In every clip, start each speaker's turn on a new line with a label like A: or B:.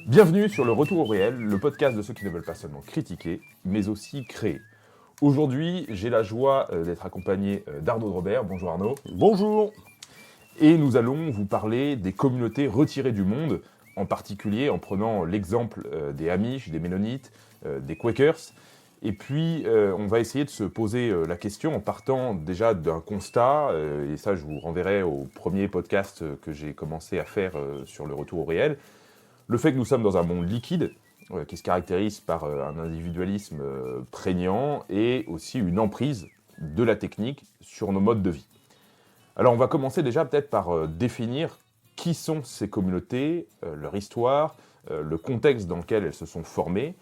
A: Bienvenue sur le Retour au réel, le podcast de ceux qui ne veulent pas seulement critiquer, mais aussi créer. Aujourd'hui, j'ai la joie d'être accompagné d'Arnaud de Robert. Bonjour Arnaud.
B: Bonjour.
A: Et nous allons vous parler des communautés retirées du monde, en particulier en prenant l'exemple des Amish, des Mennonites, des Quakers. Et puis, on va essayer de se poser la question en partant déjà d'un constat, et ça je vous renverrai au premier podcast que j'ai commencé à faire sur le Retour au réel. Le fait que nous sommes dans un monde liquide, qui se caractérise par un individualisme prégnant et aussi une emprise de la technique sur nos modes de vie. Alors on va commencer déjà peut-être par définir qui sont ces communautés, leur histoire, le contexte dans lequel elles se sont formées,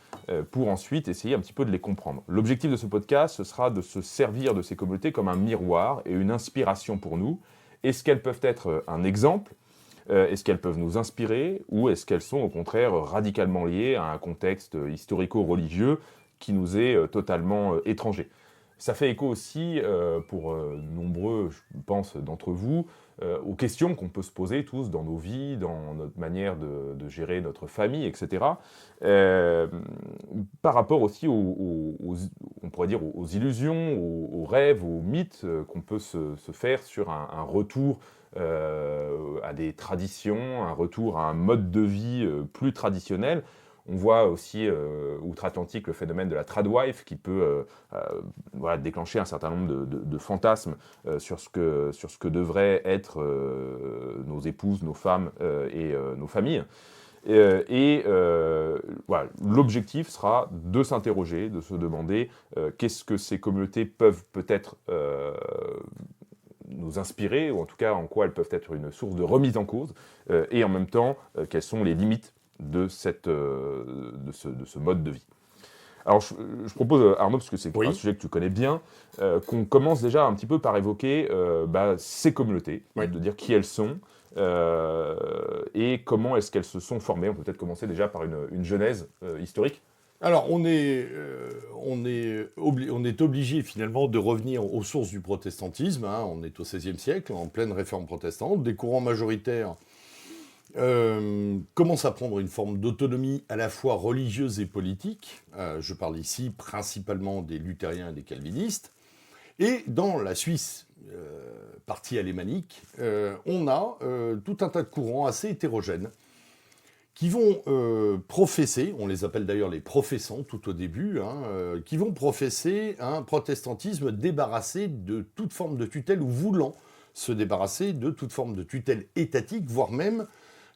A: pour ensuite essayer un petit peu de les comprendre. L'objectif de ce podcast, ce sera de se servir de ces communautés comme un miroir et une inspiration pour nous. Est-ce qu'elles peuvent être un exemple ? Est-ce qu'elles peuvent nous inspirer ou est-ce qu'elles sont au contraire radicalement liées à un contexte historico-religieux qui nous est totalement étranger ? Ça fait écho aussi, pour nombreux, je pense, d'entre vous, aux questions qu'on peut se poser tous dans nos vies, dans notre manière de gérer notre famille, etc. Par rapport aussi on pourrait dire aux illusions, aux rêves, aux mythes qu'on peut se faire sur un retour à des traditions, un retour à un mode de vie plus traditionnel. On voit aussi outre-Atlantique le phénomène de la tradwife qui peut déclencher un certain nombre de fantasmes sur ce que devraient être nos épouses, nos femmes et nos familles. Voilà, l'objectif sera de s'interroger, de se demander qu'est-ce que ces communautés peuvent peut-être nous inspirer, ou en tout cas en quoi elles peuvent être une source de remise en cause, et en même temps, quelles sont les limites de ce mode de vie. Alors je propose, Arnaud, parce que c'est un sujet que tu connais bien, qu'on commence déjà un petit peu par évoquer ces communautés, de dire qui elles sont, et comment est-ce qu'elles se sont formées. On peut peut-être commencer déjà par une genèse historique.
B: Alors, on est obligé finalement de revenir aux sources du protestantisme. On est au XVIe siècle, en pleine réforme protestante. Des courants majoritaires commencent à prendre une forme d'autonomie à la fois religieuse et politique. Je parle ici principalement des luthériens et des calvinistes. Et dans la Suisse, partie alémanique, on a tout un tas de courants assez hétérogènes qui vont professer, on les appelle d'ailleurs les professants tout au début, qui vont professer un protestantisme débarrassé de toute forme de tutelle ou voulant se débarrasser de toute forme de tutelle étatique, voire même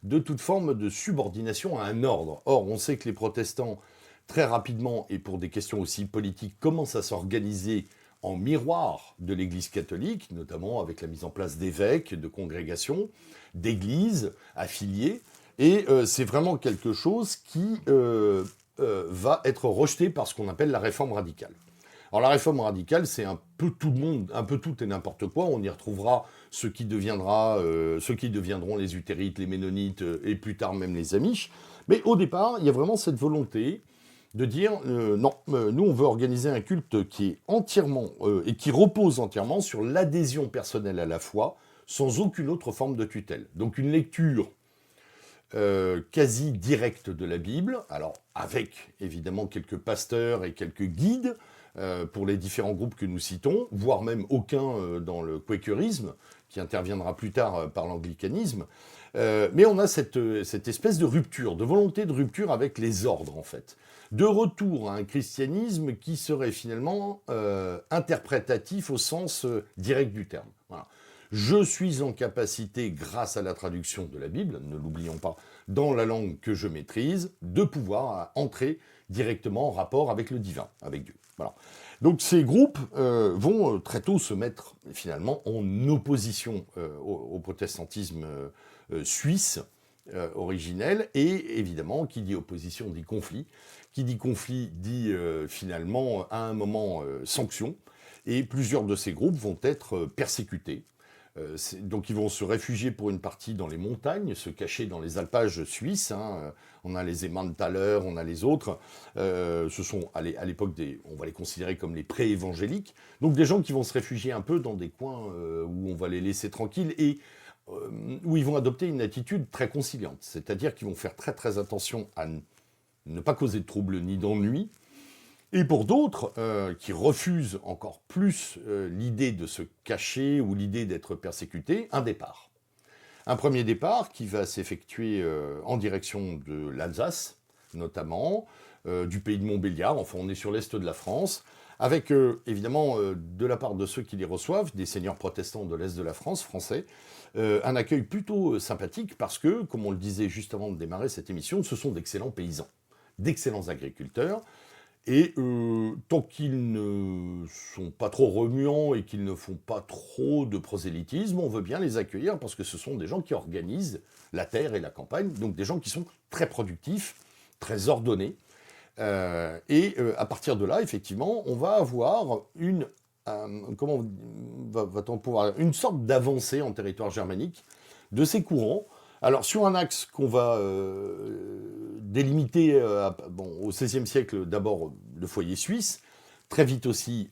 B: de toute forme de subordination à un ordre. Or, on sait que les protestants, très rapidement, et pour des questions aussi politiques, commencent à s'organiser en miroir de l'Église catholique, notamment avec la mise en place d'évêques, de congrégations, d'églises affiliées. Et c'est vraiment quelque chose qui va être rejeté par ce qu'on appelle la réforme radicale. Alors la réforme radicale, c'est un peu tout le monde, un peu tout et n'importe quoi. On y retrouvera ce qui deviendront les Luthérites, les Ménonites et plus tard même les Amish. Mais au départ, il y a vraiment cette volonté de dire non, nous on veut organiser un culte qui est entièrement et qui repose entièrement sur l'adhésion personnelle à la foi, sans aucune autre forme de tutelle. Donc une lecture quasi directe de la Bible, alors avec évidemment quelques pasteurs et quelques guides pour les différents groupes que nous citons, voire même aucun dans le quakerisme, qui interviendra plus tard par l'anglicanisme. Mais on a cette espèce de rupture, de volonté de rupture avec les ordres en fait. De retour à un christianisme qui serait finalement interprétatif au sens direct du terme. Voilà. Je suis en capacité, grâce à la traduction de la Bible, ne l'oublions pas, dans la langue que je maîtrise, de pouvoir entrer directement en rapport avec le divin, avec Dieu. Voilà. Donc ces groupes vont très tôt se mettre finalement en opposition au protestantisme suisse originel, et évidemment, qui dit opposition dit conflit. Qui dit conflit dit finalement à un moment sanction, et plusieurs de ces groupes vont être persécutés. Donc ils vont se réfugier pour une partie dans les montagnes, se cacher dans les alpages suisses. On a les Emmentaler, on a les autres. Ce sont à l'époque on va les considérer comme les pré-évangéliques. Donc des gens qui vont se réfugier un peu dans des coins où on va les laisser tranquilles et où ils vont adopter une attitude très conciliante, c'est-à-dire qu'ils vont faire très très attention à ne pas causer de troubles ni d'ennuis, et pour d'autres qui refusent encore plus l'idée de se cacher ou l'idée d'être persécuté, un départ. Un premier départ qui va s'effectuer en direction de l'Alsace, notamment, du pays de Montbéliard, enfin on est sur l'est de la France, avec évidemment de la part de ceux qui les reçoivent, des seigneurs protestants de l'est de la France, français, un accueil plutôt sympathique parce que, comme on le disait juste avant de démarrer cette émission, ce sont d'excellents paysans, d'excellents agriculteurs, et tant qu'ils ne sont pas trop remuants et qu'ils ne font pas trop de prosélytisme, on veut bien les accueillir parce que ce sont des gens qui organisent la terre et la campagne, donc des gens qui sont très productifs, très ordonnés. À partir de là, effectivement, on va avoir une sorte d'avancée en territoire germanique de ces courants. Alors, sur un axe qu'on va délimiter au XVIe siècle, d'abord le foyer suisse, très vite aussi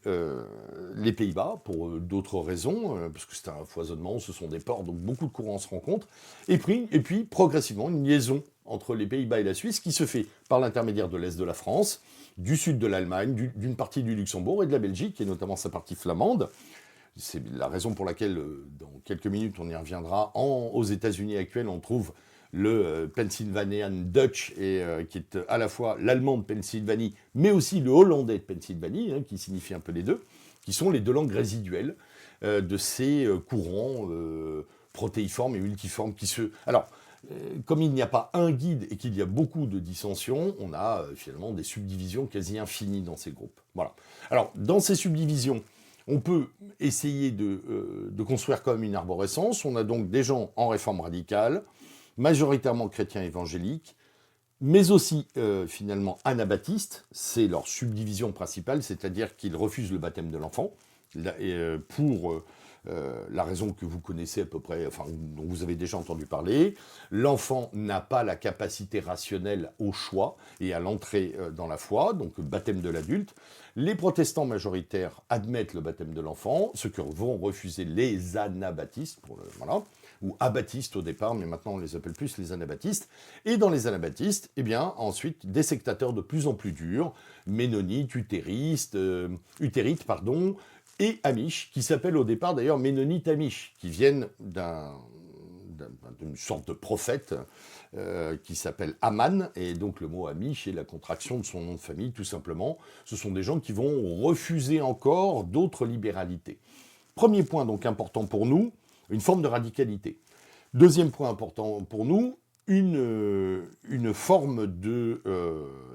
B: les Pays-Bas, pour d'autres raisons, parce que c'est un foisonnement, ce sont des ports, donc beaucoup de courants se rencontrent. Et puis, progressivement, une liaison entre les Pays-Bas et la Suisse qui se fait par l'intermédiaire de l'Est de la France, du sud de l'Allemagne, d'une partie du Luxembourg et de la Belgique, et notamment sa partie flamande. C'est la raison pour laquelle, dans quelques minutes, on y reviendra. Aux États-Unis actuels, on trouve le Pennsylvanian Dutch, qui est à la fois l'allemand de Pennsylvanie, mais aussi le hollandais de Pennsylvanie, qui signifie un peu les deux, qui sont les deux langues résiduelles de ces courants protéiformes et multiformes qui se... Alors, comme il n'y a pas un guide et qu'il y a beaucoup de dissensions, on a finalement des subdivisions quasi infinies dans ces groupes. Voilà. Alors, dans ces subdivisions, on peut essayer de construire comme une arborescence. On a donc des gens en réforme radicale, majoritairement chrétiens évangéliques, mais aussi finalement anabaptistes. C'est leur subdivision principale, c'est-à-dire qu'ils refusent le baptême de l'enfant, pour la raison que vous connaissez à peu près, enfin, dont vous avez déjà entendu parler. L'enfant n'a pas la capacité rationnelle au choix et à l'entrée dans la foi, donc baptême de l'adulte. Les protestants majoritaires admettent le baptême de l'enfant, ce que vont refuser les anabaptistes, voilà, ou abaptistes au départ, mais maintenant on les appelle plus les anabaptistes. Et dans les anabaptistes, eh bien, ensuite, des sectateurs de plus en plus durs, ménonites, utérites, et Amish, qui s'appellent au départ d'ailleurs Ménonites Amish, qui viennent d'une sorte de prophète qui s'appelle Aman, et donc le mot Amish est la contraction de son nom de famille, tout simplement. Ce sont des gens qui vont refuser encore d'autres libéralités. Premier point donc important pour nous, une forme de radicalité. Deuxième point important pour nous, une forme de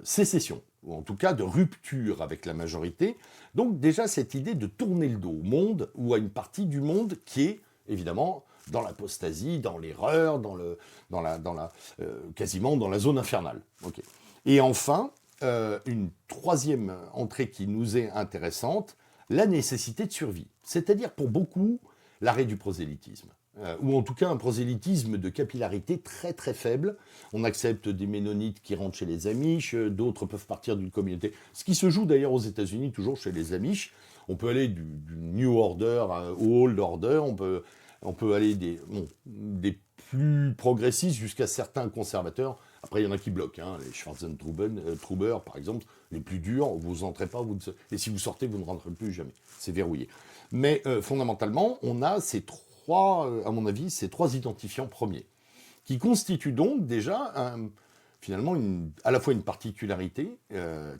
B: sécession, ou en tout cas de rupture avec la majorité. Donc déjà cette idée de tourner le dos au monde, ou à une partie du monde qui est évidemment dans l'apostasie, dans l'erreur, quasiment dans la zone infernale. Okay. Et enfin, une troisième entrée qui nous est intéressante, la nécessité de survie. C'est-à-dire pour beaucoup l'arrêt du prosélytisme. Ou en tout cas un prosélytisme de capillarité très très faible. On accepte des ménonites qui rentrent chez les Amish, d'autres peuvent partir d'une communauté. Ce qui se joue d'ailleurs aux États-Unis, toujours chez les Amish. On peut aller du New Order au Old Order, on peut aller des plus progressistes jusqu'à certains conservateurs. Après, il y en a qui bloquent, les Schwarzentruber, par exemple, les plus durs, vous n'entrez pas, et si vous sortez, vous ne rentrez plus jamais. C'est verrouillé. Mais fondamentalement, on a à mon avis, ces trois identifiants premiers, qui constituent donc déjà finalement à la fois une particularité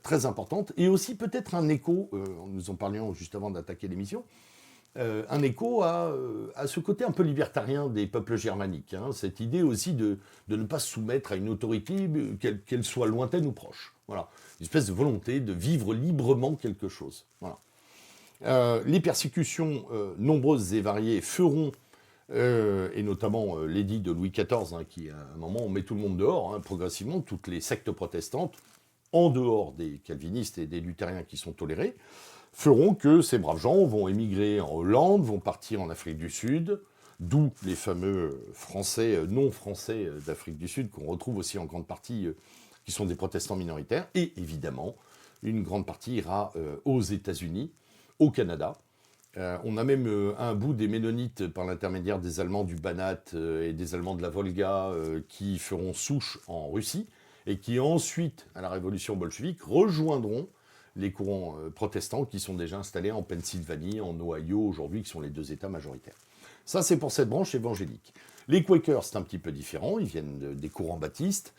B: très importante, et aussi peut-être un écho, nous en parlions juste avant d'attaquer l'émission, un écho à ce côté un peu libertarien des peuples germaniques, cette idée aussi de ne pas se soumettre à une autorité, qu'elle soit lointaine ou proche. Voilà. Une espèce de volonté de vivre librement quelque chose. Voilà. Les persécutions nombreuses et variées feront, et notamment l'édit de Louis XIV, qui à un moment on met tout le monde dehors, progressivement, toutes les sectes protestantes, en dehors des calvinistes et des luthériens qui sont tolérés, feront que ces braves gens vont émigrer en Hollande, vont partir en Afrique du Sud, d'où les fameux Français, non-Français d'Afrique du Sud, qu'on retrouve aussi en grande partie, qui sont des protestants minoritaires, et évidemment, une grande partie ira aux États-Unis, au Canada, On a même un bout des Ménonites par l'intermédiaire des Allemands du Banat et des Allemands de la Volga qui feront souche en Russie et qui ensuite, à la révolution bolchevique, rejoindront les courants protestants qui sont déjà installés en Pennsylvanie, en Ohio aujourd'hui, qui sont les 2 États majoritaires. Ça, c'est pour cette branche évangélique. Les Quakers, c'est un petit peu différent, ils viennent des courants baptistes.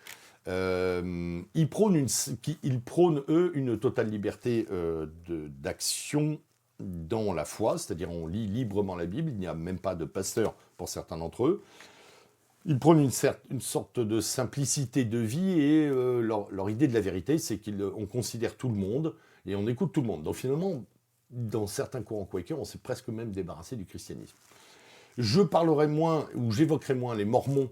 B: Ils prônent, eux, une totale liberté d'action dans la foi, c'est-à-dire on lit librement la Bible, il n'y a même pas de pasteur pour certains d'entre eux. Ils prônent une sorte de simplicité de vie et leur idée de la vérité, c'est qu'on considère tout le monde et on écoute tout le monde. Donc finalement, dans certains courants quakers, on s'est presque même débarrassé du christianisme. Je parlerai moins, ou j'évoquerai moins les Mormons,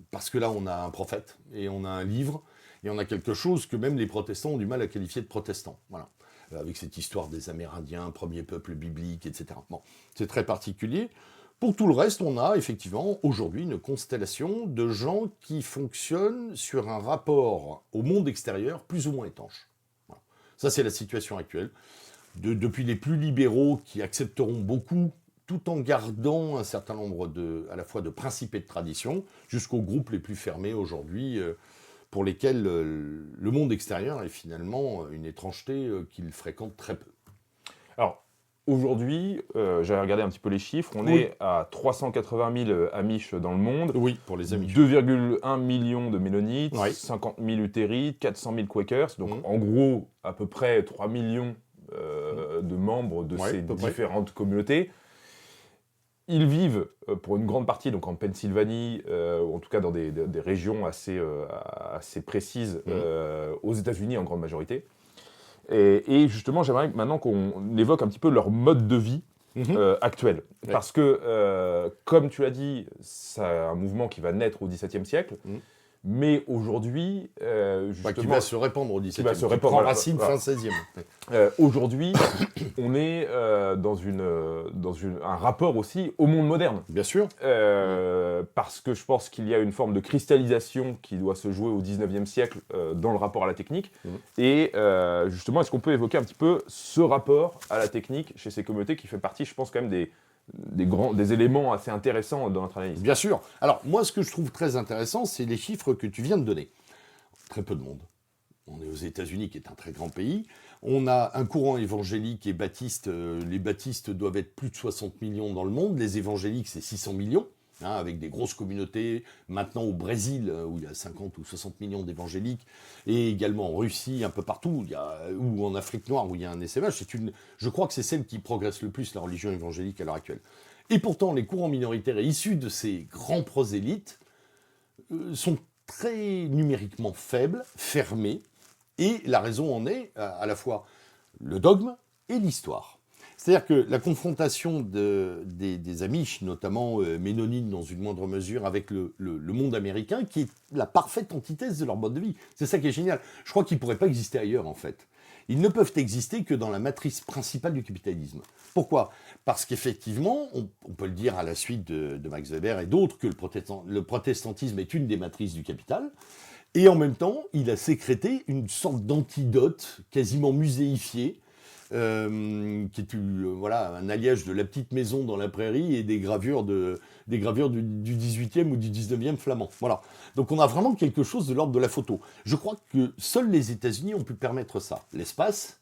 B: parce que là, on a un prophète, et on a un livre, et on a quelque chose que même les protestants ont du mal à qualifier de protestant. Voilà. Avec cette histoire des Amérindiens, premier peuple biblique, etc. Bon, c'est très particulier. Pour tout le reste, on a effectivement aujourd'hui une constellation de gens qui fonctionnent sur un rapport au monde extérieur plus ou moins étanche. Voilà. Ça, c'est la situation actuelle. Depuis les plus libéraux qui accepteront beaucoup tout en gardant un certain nombre à la fois de principes et de traditions, jusqu'aux groupes les plus fermés aujourd'hui, pour lesquels le monde extérieur est finalement une étrangeté qu'ils fréquentent très peu.
A: Alors, aujourd'hui, j'avais regardé un petit peu les chiffres, on est à 380 000 Amish dans le monde.
B: Oui, pour les Amish.
A: 2,1 millions de Mennonites,
B: Oui.
A: 50 000 Luthérites, 400 000 Quakers, donc en gros, à peu près 3 millions de membres de ces différentes communautés. Ils vivent pour une grande partie donc en Pennsylvanie, ou en tout cas dans des régions assez précises, aux États-Unis en grande majorité. Et justement, j'aimerais maintenant qu'on évoque un petit peu leur mode de vie actuel. Ouais. Parce que, comme tu l'as dit, c'est un mouvement qui va naître au XVIIe siècle. Mais aujourd'hui, justement...
B: qui va se répandre au XVIIe, qui
A: prend
B: racine fin XVIe.
A: Aujourd'hui, on est dans un rapport aussi au monde moderne.
B: Bien sûr.
A: Parce que je pense qu'il y a une forme de cristallisation qui doit se jouer au XIXe siècle dans le rapport à la technique. Et justement, est-ce qu'on peut évoquer un petit peu ce rapport à la technique chez ces communautés qui fait partie, je pense, quand même des éléments assez intéressants dans notre analyse.
B: Bien sûr. Alors, moi, ce que je trouve très intéressant, c'est les chiffres que tu viens de donner. Très peu de monde. On est aux États-Unis, qui est un très grand pays. On a un courant évangélique et baptiste. Les baptistes doivent être plus de 60 millions dans le monde. Les évangéliques, c'est 600 millions, avec des grosses communautés. Maintenant, au Brésil, où il y a 50 ou 60 millions d'évangéliques, et également en Russie, un peu partout, ou en Afrique noire, où il y a un SMH. Je crois que c'est celle qui progresse le plus, la religion évangélique, à l'heure actuelle. Et pourtant, les courants minoritaires issus de ces grands prosélytes sont très numériquement faibles, fermés, et la raison en est à la fois le dogme et l'histoire. C'est-à-dire que la confrontation des Amish, notamment Ménonites dans une moindre mesure, avec le monde américain, qui est la parfaite antithèse de leur mode de vie. C'est ça qui est génial. Je crois qu'ils ne pourraient pas exister ailleurs, en fait. Ils ne peuvent exister que dans la matrice principale du capitalisme. Pourquoi ? Parce qu'effectivement, on peut le dire à la suite de Max Weber et d'autres, que le protestantisme est une des matrices du capital. Et en même temps, il a sécrété une sorte d'antidote quasiment muséifié, qui est un alliage de la petite maison dans la prairie et des gravures du 18e ou du 19e flamand. Voilà. Donc on a vraiment quelque chose de l'ordre de la photo. Je crois que seuls les États-Unis ont pu permettre ça. L'espace,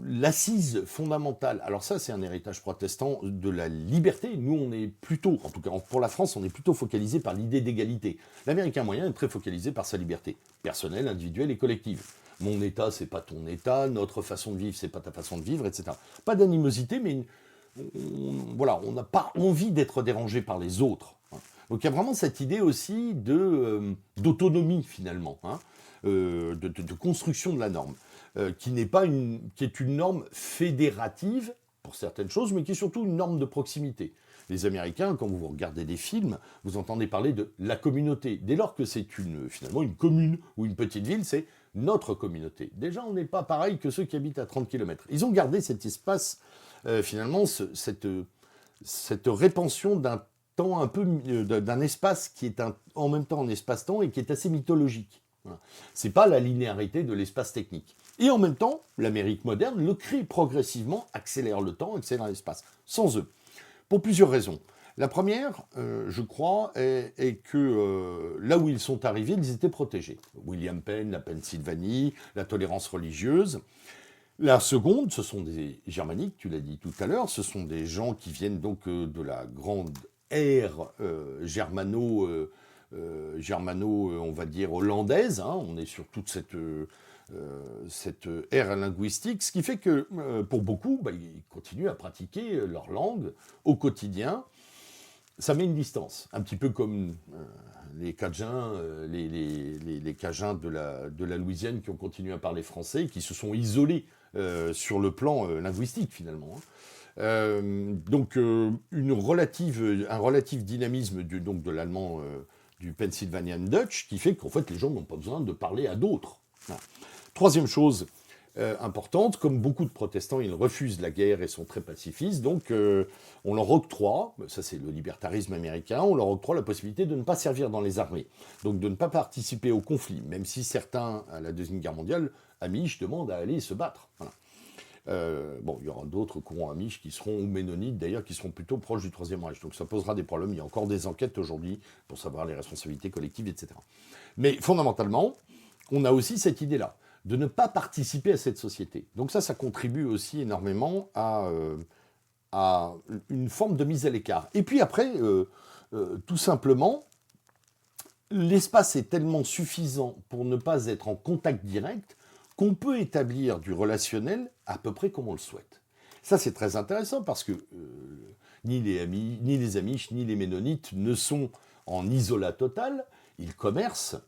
B: l'assise fondamentale, alors ça c'est un héritage protestant de la liberté. Nous on est plutôt, en tout cas pour la France, on est plutôt focalisé par l'idée d'égalité. L'Américain moyen est très focalisé par sa liberté personnelle, individuelle et collective. Mon État, c'est pas ton État, notre façon de vivre, c'est pas ta façon de vivre, etc. Pas d'animosité, mais on n'a pas envie d'être dérangé par les autres. Donc il y a vraiment cette idée aussi d'autonomie finalement, de construction de la norme, qui est une norme fédérative pour certaines choses, mais qui est surtout une norme de proximité. Les Américains, quand vous regardez des films, vous entendez parler de la communauté. Dès lors que c'est finalement une commune ou une petite ville, c'est notre communauté. Déjà, on n'est pas pareil que ceux qui habitent à 30 km. Ils ont gardé cet espace, finalement, cette répansion d'un temps un peu, d'un espace qui est en même temps un espace-temps et qui est assez mythologique. Voilà. C'est pas la linéarité de l'espace technique. Et en même temps, l'Amérique moderne le crée progressivement, accélère le temps, accélère l'espace, sans eux. Pour plusieurs raisons. La première, je crois, est que là où ils sont arrivés, ils étaient protégés. William Penn, la Pennsylvanie, la tolérance religieuse. La seconde, ce sont des germaniques, tu l'as dit tout à l'heure, ce sont des gens qui viennent donc de la grande ère on va dire, hollandaise. Hein. On est sur toute cette ère linguistique, ce qui fait que pour beaucoup, ils continuent à pratiquer leur langue au quotidien. Ça met une distance, un petit peu comme les Cajuns, les Cajuns de la Louisiane qui ont continué à parler français, qui se sont isolés sur le plan linguistique finalement. Donc un relatif dynamisme donc de l'allemand du Pennsylvanian Dutch qui fait qu'en fait les gens n'ont pas besoin de parler à d'autres. Voilà. Troisième chose importante, comme beaucoup de protestants, ils refusent la guerre et sont très pacifistes, donc on leur octroie, ça c'est le libertarisme américain, on leur octroie la possibilité de ne pas servir dans les armées, donc de ne pas participer au conflit, même si certains, à la Deuxième Guerre mondiale, Amish demandent à aller se battre. Voilà. Il y aura d'autres courants Amish qui seront, ou Ménonites d'ailleurs, qui seront plutôt proches du Troisième Reich, donc ça posera des problèmes, il y a encore des enquêtes aujourd'hui pour savoir les responsabilités collectives, etc. Mais fondamentalement, on a aussi cette idée-là, de ne pas participer à cette société. Donc ça contribue aussi énormément à une forme de mise à l'écart. Et puis après, tout simplement, l'espace est tellement suffisant pour ne pas être en contact direct qu'on peut établir du relationnel à peu près comme on le souhaite. Ça, c'est très intéressant parce que ni les Amish, ni les Ménonites ne sont en isolat total, ils commercent.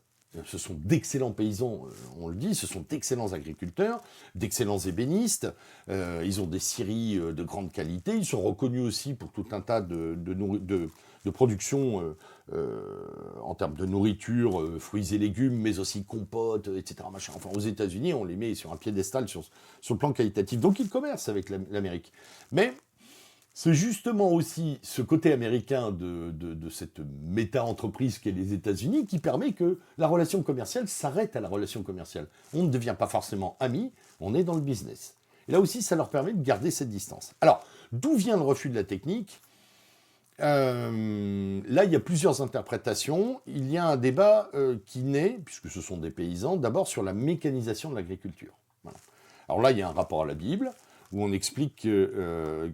B: Ce sont d'excellents paysans, on le dit, ce sont d'excellents agriculteurs, d'excellents ébénistes, ils ont des scieries de grande qualité, ils sont reconnus aussi pour tout un tas de production en termes de nourriture, fruits et légumes, mais aussi compotes, etc. Machin. Enfin, aux États-Unis, on les met sur un piédestal sur le plan qualitatif. Donc ils commercent avec l'Amérique. Mais c'est justement aussi ce côté américain de cette méta-entreprise qu'est les États-Unis qui permet que la relation commerciale s'arrête à la relation commerciale. On ne devient pas forcément amis, on est dans le business. Et là aussi, ça leur permet de garder cette distance. Alors, d'où vient le refus de la technique ? Là, il y a plusieurs interprétations. Il y a un débat qui naît, puisque ce sont des paysans, d'abord sur la mécanisation de l'agriculture. Voilà. Alors là, il y a un rapport à la Bible, où on explique,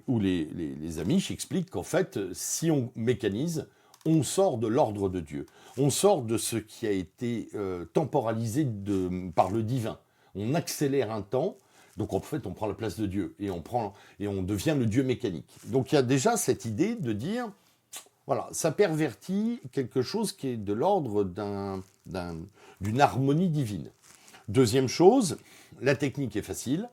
B: où les Amish expliquent qu'en fait, si on mécanise, on sort de l'ordre de Dieu. On sort de ce qui a été temporalisé par le divin. On accélère un temps, donc en fait, on prend la place de Dieu et on devient le Dieu mécanique. Donc il y a déjà cette idée de dire, voilà, ça pervertit quelque chose qui est de l'ordre d'une harmonie divine. Deuxième chose, la technique est facile.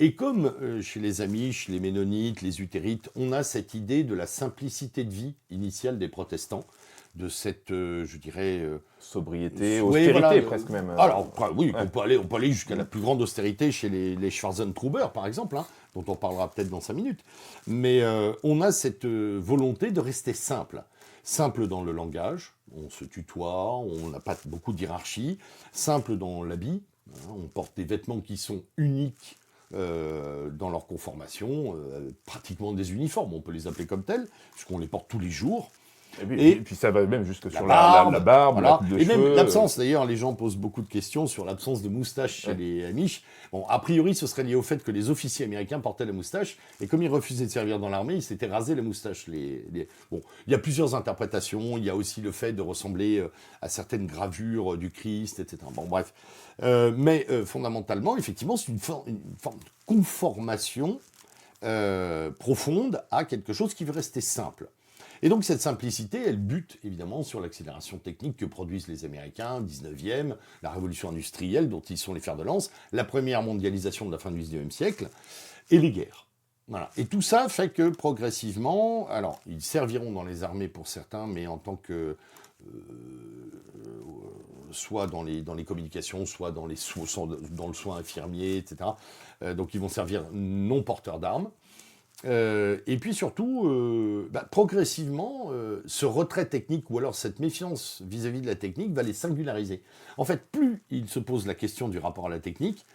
B: Et comme chez les Amish, les Ménonites, les Utérites, on a cette idée de la simplicité de vie initiale des protestants, de cette, je dirais...
A: sobriété, austérité presque même.
B: Alors, oui, on peut aller jusqu'à la plus grande austérité chez les Schwarzentruber, par exemple, hein, dont on parlera peut-être dans 5 minutes. Mais on a cette volonté de rester simple. Simple dans le langage, on se tutoie, on n'a pas beaucoup de hiérarchie. Simple dans l'habit, hein, on porte des vêtements qui sont uniques, dans leur conformation, pratiquement des uniformes, on peut les appeler comme tels, puisqu'on les porte tous les jours.
A: Et puis ça va même jusque sur la barbe,
B: voilà.
A: la coupe de cheveux.
B: Et même l'absence, d'ailleurs, les gens posent beaucoup de questions sur l'absence de moustache chez les Amish. Bon, a priori, ce serait lié au fait que les officiers américains portaient la moustache, et comme ils refusaient de servir dans l'armée, ils s'étaient rasés la moustache. Bon, il y a plusieurs interprétations, il y a aussi le fait de ressembler à certaines gravures du Christ, etc. Bon, bref. Mais fondamentalement, effectivement, c'est une forme de conformation profonde à quelque chose qui veut rester simple. Et donc cette simplicité, elle bute évidemment sur l'accélération technique que produisent les Américains, 19e, la révolution industrielle dont ils sont les fers de lance, la première mondialisation de la fin du 19e siècle, et les guerres. Voilà. Et tout ça fait que progressivement, alors ils serviront dans les armées pour certains, mais en tant que... soit dans les communications, soit dans le soin infirmier, etc. Donc ils vont servir non porteurs d'armes. Et puis surtout, progressivement, ce retrait technique ou alors cette méfiance vis-à-vis de la technique va les singulariser. En fait, plus ils se posent la question du rapport à la technique,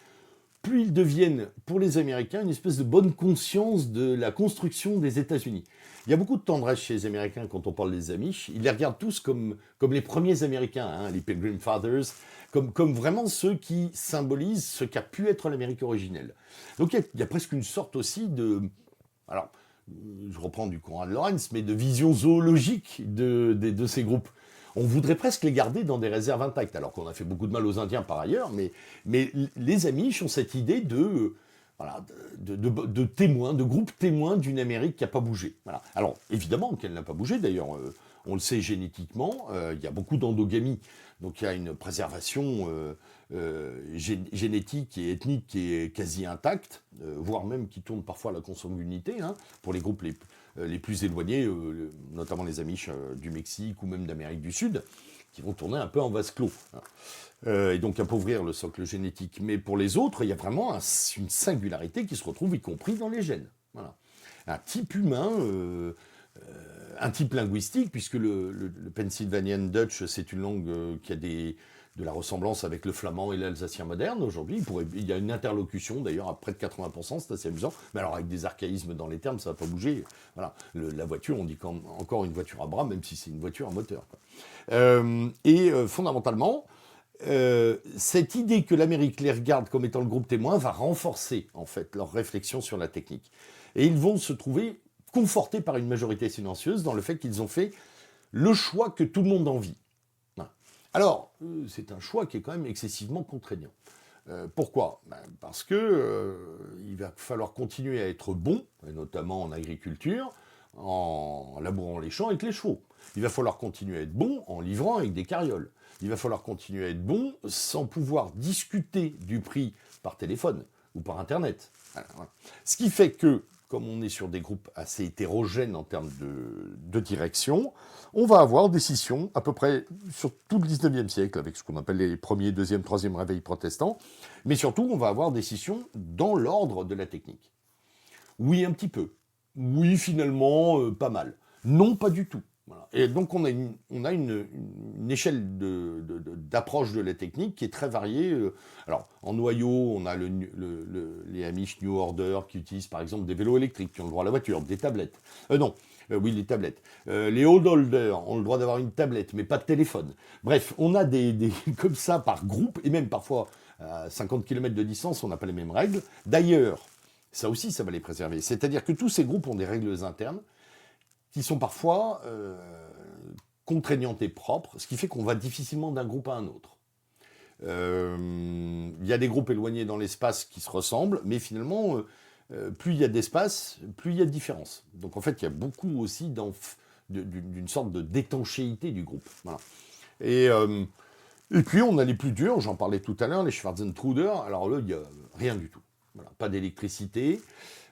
B: plus ils deviennent, pour les Américains, une espèce de bonne conscience de la construction des États-Unis. Il y a beaucoup de tendresse chez les Américains quand on parle des Amish. Ils les regardent tous comme les premiers Américains, hein, les Pilgrim Fathers, comme vraiment ceux qui symbolisent ce qu'a pu être l'Amérique originelle. Donc il y a presque une sorte aussi de... Alors, je reprends du Konrad Lorenz, mais de vision zoologique de ces groupes. On voudrait presque les garder dans des réserves intactes, alors qu'on a fait beaucoup de mal aux Indiens par ailleurs, mais les Amish ont cette idée de témoins, de groupes témoins d'une Amérique qui n'a pas bougé. Voilà. Alors, évidemment qu'elle n'a pas bougé, d'ailleurs, on le sait génétiquement, il y a beaucoup d'endogamie, donc il y a une préservation génétique et ethnique qui est quasi intacte, voire même qui tourne parfois à la consanguinité, hein, pour les groupes les plus éloignés, notamment les Amish du Mexique ou même d'Amérique du Sud, qui vont tourner un peu en vase clos, hein, et donc appauvrir le socle génétique. Mais pour les autres, il y a vraiment une singularité qui se retrouve, y compris dans les gènes. Voilà. Un type humain, un type linguistique, puisque le Pennsylvanian Dutch, c'est une langue qui a de la ressemblance avec le flamand et l'alsacien moderne aujourd'hui. Il y a une interlocution d'ailleurs à près de 80%, c'est assez amusant. Mais alors avec des archaïsmes dans les termes, ça ne va pas bouger. Voilà. La voiture, on dit encore une voiture à bras, même si c'est une voiture à moteur. Fondamentalement, cette idée que l'Amérique les regarde comme étant le groupe témoin va renforcer en fait leur réflexion sur la technique. Et ils vont se trouver confortés par une majorité silencieuse dans le fait qu'ils ont fait le choix que tout le monde envie. Alors, c'est un choix qui est quand même excessivement contraignant. Pourquoi ? Parce que il va falloir continuer à être bon, et notamment en agriculture, en labourant les champs avec les chevaux. Il va falloir continuer à être bon en livrant avec des carrioles. Il va falloir continuer à être bon sans pouvoir discuter du prix par téléphone ou par Internet. Voilà. Ce qui fait que, comme on est sur des groupes assez hétérogènes en termes de direction, on va avoir des scissions à peu près sur tout le 19e siècle, avec ce qu'on appelle les premiers, deuxième, troisième réveils protestants, mais surtout on va avoir des scissions dans l'ordre de la technique. Oui, un petit peu. Oui, finalement, pas mal. Non, pas du tout. Voilà. Et donc on a une échelle d'approche de la technique qui est très variée. Alors en noyau, on a les Amish New Order qui utilisent par exemple des vélos électriques, qui ont le droit à la voiture, des tablettes. Oui, les tablettes. Les Old Holders ont le droit d'avoir une tablette, mais pas de téléphone. Bref, on a des comme ça par groupe, et même parfois à 50 km de distance, on n'a pas les mêmes règles. D'ailleurs, ça aussi, ça va les préserver. C'est-à-dire que tous ces groupes ont des règles internes qui sont parfois contraignantes et propres, ce qui fait qu'on va difficilement d'un groupe à un autre. Il y a des groupes éloignés dans l'espace qui se ressemblent, mais finalement, plus il y a d'espace, plus il y a de différence. Donc en fait, il y a beaucoup aussi d'une sorte de d'étanchéité du groupe. Voilà. Et puis on a les plus durs, j'en parlais tout à l'heure, les Schwarzentruder. Alors là, il n'y a rien du tout. Voilà. Pas d'électricité,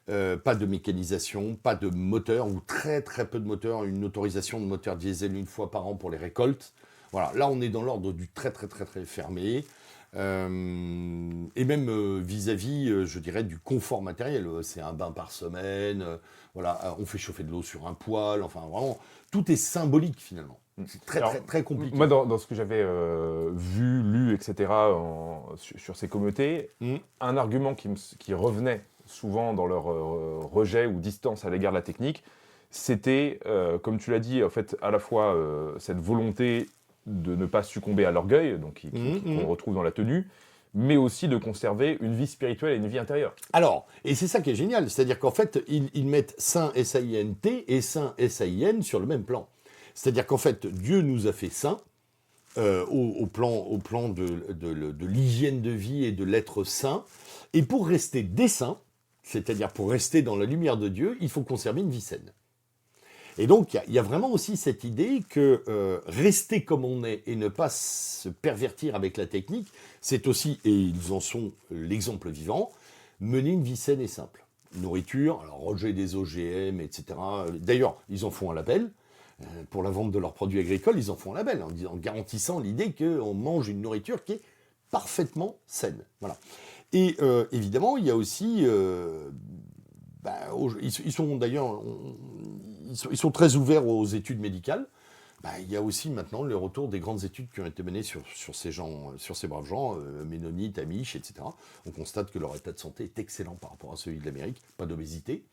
B: pas de mécanisation, pas de moteur, ou très très peu de moteur, une autorisation de moteur diesel une fois par an pour les récoltes. Voilà, là on est dans l'ordre du très très très très fermé, et même vis-à-vis, je dirais, du confort matériel. C'est un bain par semaine, voilà, on fait chauffer de l'eau sur un poêle, enfin vraiment, tout est symbolique finalement. C'est très très très compliqué.
A: Moi, dans ce que j'avais vu, lu, etc., sur ces communautés, un argument qui revenait souvent dans leur rejet ou distance à l'égard de la technique, c'était, comme tu l'as dit, en fait, à la fois cette volonté de ne pas succomber à l'orgueil, donc qu'on retrouve dans la tenue, mais aussi de conserver une vie spirituelle et une vie intérieure.
B: Alors, et c'est ça qui est génial, c'est-à-dire qu'en fait, ils mettent saint S-A-I-N-T et saint S-A-I-N sur le même plan. C'est-à-dire qu'en fait, Dieu nous a fait saints au plan de l'hygiène de vie et de l'être saint, et pour rester des saints, c'est-à-dire pour rester dans la lumière de Dieu, il faut conserver une vie saine. Et donc, il y a vraiment aussi cette idée que rester comme on est et ne pas se pervertir avec la technique, c'est aussi, et ils en sont l'exemple vivant, mener une vie saine et simple. Nourriture, alors rejet des OGM, etc. D'ailleurs, ils en font un label. Pour la vente de leurs produits agricoles, ils en font un label, en garantissant l'idée qu'on mange une nourriture qui est parfaitement saine. Voilà. Et évidemment, il y a aussi... ils sont d'ailleurs... Ils sont très ouverts aux études médicales. Il y a aussi maintenant le retour des grandes études qui ont été menées sur ces braves gens, Ménonites, Amish, etc. On constate que leur état de santé est excellent par rapport à celui de l'Amérique. Pas d'obésité,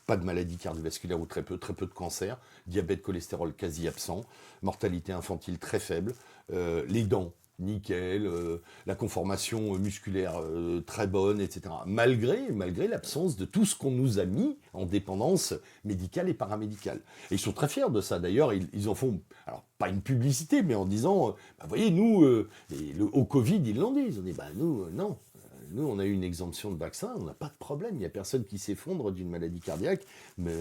B: pas de maladies cardiovasculaires ou très peu de cancer, diabète, cholestérol quasi absent, mortalité infantile très faible, les dents, nickel, la conformation musculaire très bonne, etc. Malgré l'absence de tout ce qu'on nous a mis en dépendance médicale et paramédicale. Et ils sont très fiers de ça. D'ailleurs, ils en font, alors pas une publicité, mais en disant, voyez, nous, au Covid, ils l'ont dit. Ils ont dit, nous, non. Nous, on a eu une exemption de vaccin, on n'a pas de problème. Il n'y a personne qui s'effondre d'une maladie cardiaque,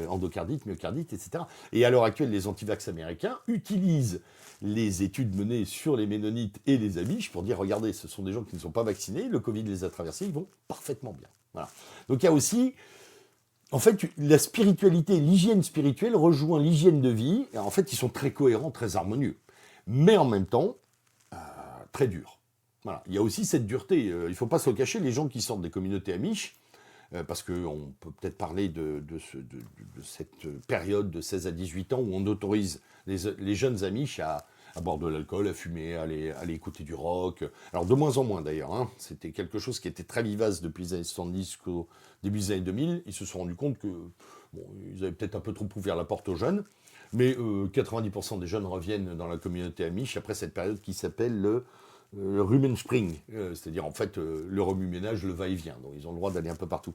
B: endocardite, myocardite, etc. Et à l'heure actuelle, les antivax américains utilisent les études menées sur les Ménonites et les Amish pour dire, regardez, ce sont des gens qui ne sont pas vaccinés, le Covid les a traversés, ils vont parfaitement bien. Voilà. Donc il y a aussi, en fait, la spiritualité, l'hygiène spirituelle rejoint l'hygiène de vie. Et en fait, ils sont très cohérents, très harmonieux. Mais en même temps, très durs. Voilà. Il y a aussi cette dureté. Il ne faut pas se le cacher, les gens qui sortent des communautés Amish, parce qu'on peut peut-être parler de cette période de 16 à 18 ans où on autorise les jeunes Amish à boire de l'alcool, à fumer, à aller écouter du rock. Alors de moins en moins d'ailleurs. Hein. C'était quelque chose qui était très vivace depuis les années 70 jusqu'au début des années 2000. Ils se sont rendus compte que ils avaient peut-être un peu trop ouvert la porte aux jeunes. Mais 90% des jeunes reviennent dans la communauté Amish après cette période qui s'appelle le Rumenspring, c'est-à-dire en fait le remue-ménage, le va-et-vient, donc ils ont le droit d'aller un peu partout.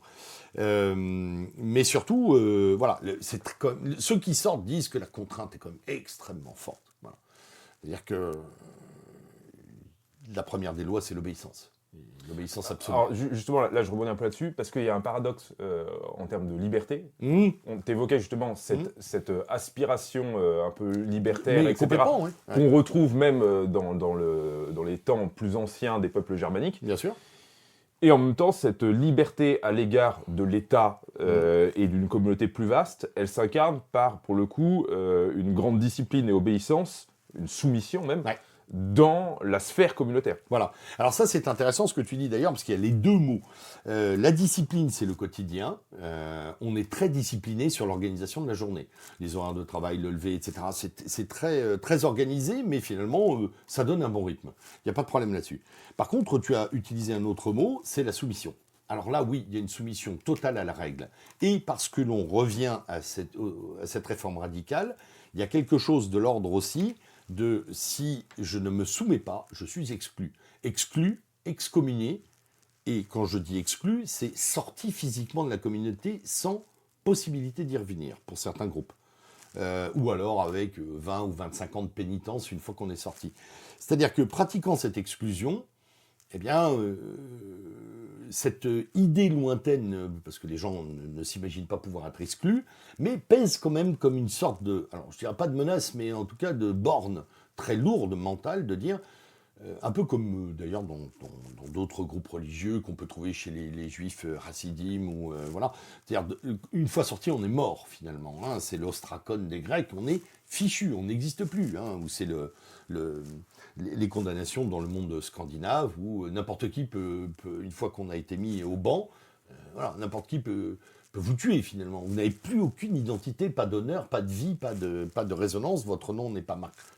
B: Mais surtout, voilà, ceux qui sortent disent que la contrainte est quand même extrêmement forte. Voilà. C'est-à-dire que la première des lois, c'est l'obéissance. L'obéissance absolue.
A: Alors justement, là je rebondis un peu là-dessus, parce qu'il y a un paradoxe en termes de liberté. On t'évoquait justement cette aspiration un peu libertaire,
B: mais
A: etc.,
B: ouais.
A: qu'on retrouve même dans les temps plus anciens des peuples germaniques.
B: Bien sûr.
A: Et en même temps, cette liberté à l'égard de l'État et d'une communauté plus vaste, elle s'incarne par, pour le coup, une grande discipline et obéissance, une soumission même, dans la sphère communautaire.
B: Voilà. Alors ça, c'est intéressant ce que tu dis d'ailleurs, parce qu'il y a les deux mots. La discipline, c'est le quotidien. On est très discipliné sur l'organisation de la journée. Les horaires de travail, le lever, etc. C'est très, très organisé, mais finalement, ça donne un bon rythme. Il n'y a pas de problème là-dessus. Par contre, tu as utilisé un autre mot, c'est la soumission. Alors là, oui, il y a une soumission totale à la règle. Et parce que l'on revient à cette réforme radicale, il y a quelque chose de l'ordre aussi de si je ne me soumets pas, je suis exclu. Exclu, excommunié, et quand je dis exclu, c'est sorti physiquement de la communauté sans possibilité d'y revenir, pour certains groupes. Ou alors avec 20 ou 25 ans de pénitence une fois qu'on est sorti. C'est-à-dire que pratiquant cette exclusion, eh bien, cette idée lointaine, parce que les gens ne s'imaginent pas pouvoir être exclus, mais pèse quand même comme une sorte de, alors je dirais pas de menace, mais en tout cas de borne très lourde mentale, de dire, un peu comme d'ailleurs dans d'autres groupes religieux qu'on peut trouver chez les juifs chassidim, ou voilà, c'est-à-dire une fois sorti, on est mort finalement, hein, c'est l'ostrakon des Grecs, on est fichu, on n'existe plus, hein, ou c'est les condamnations dans le monde scandinave, où n'importe qui peut, une fois qu'on a été mis au banc, voilà, n'importe qui peut vous tuer finalement. Vous n'avez plus aucune identité, pas d'honneur, pas de vie, pas de résonance, votre nom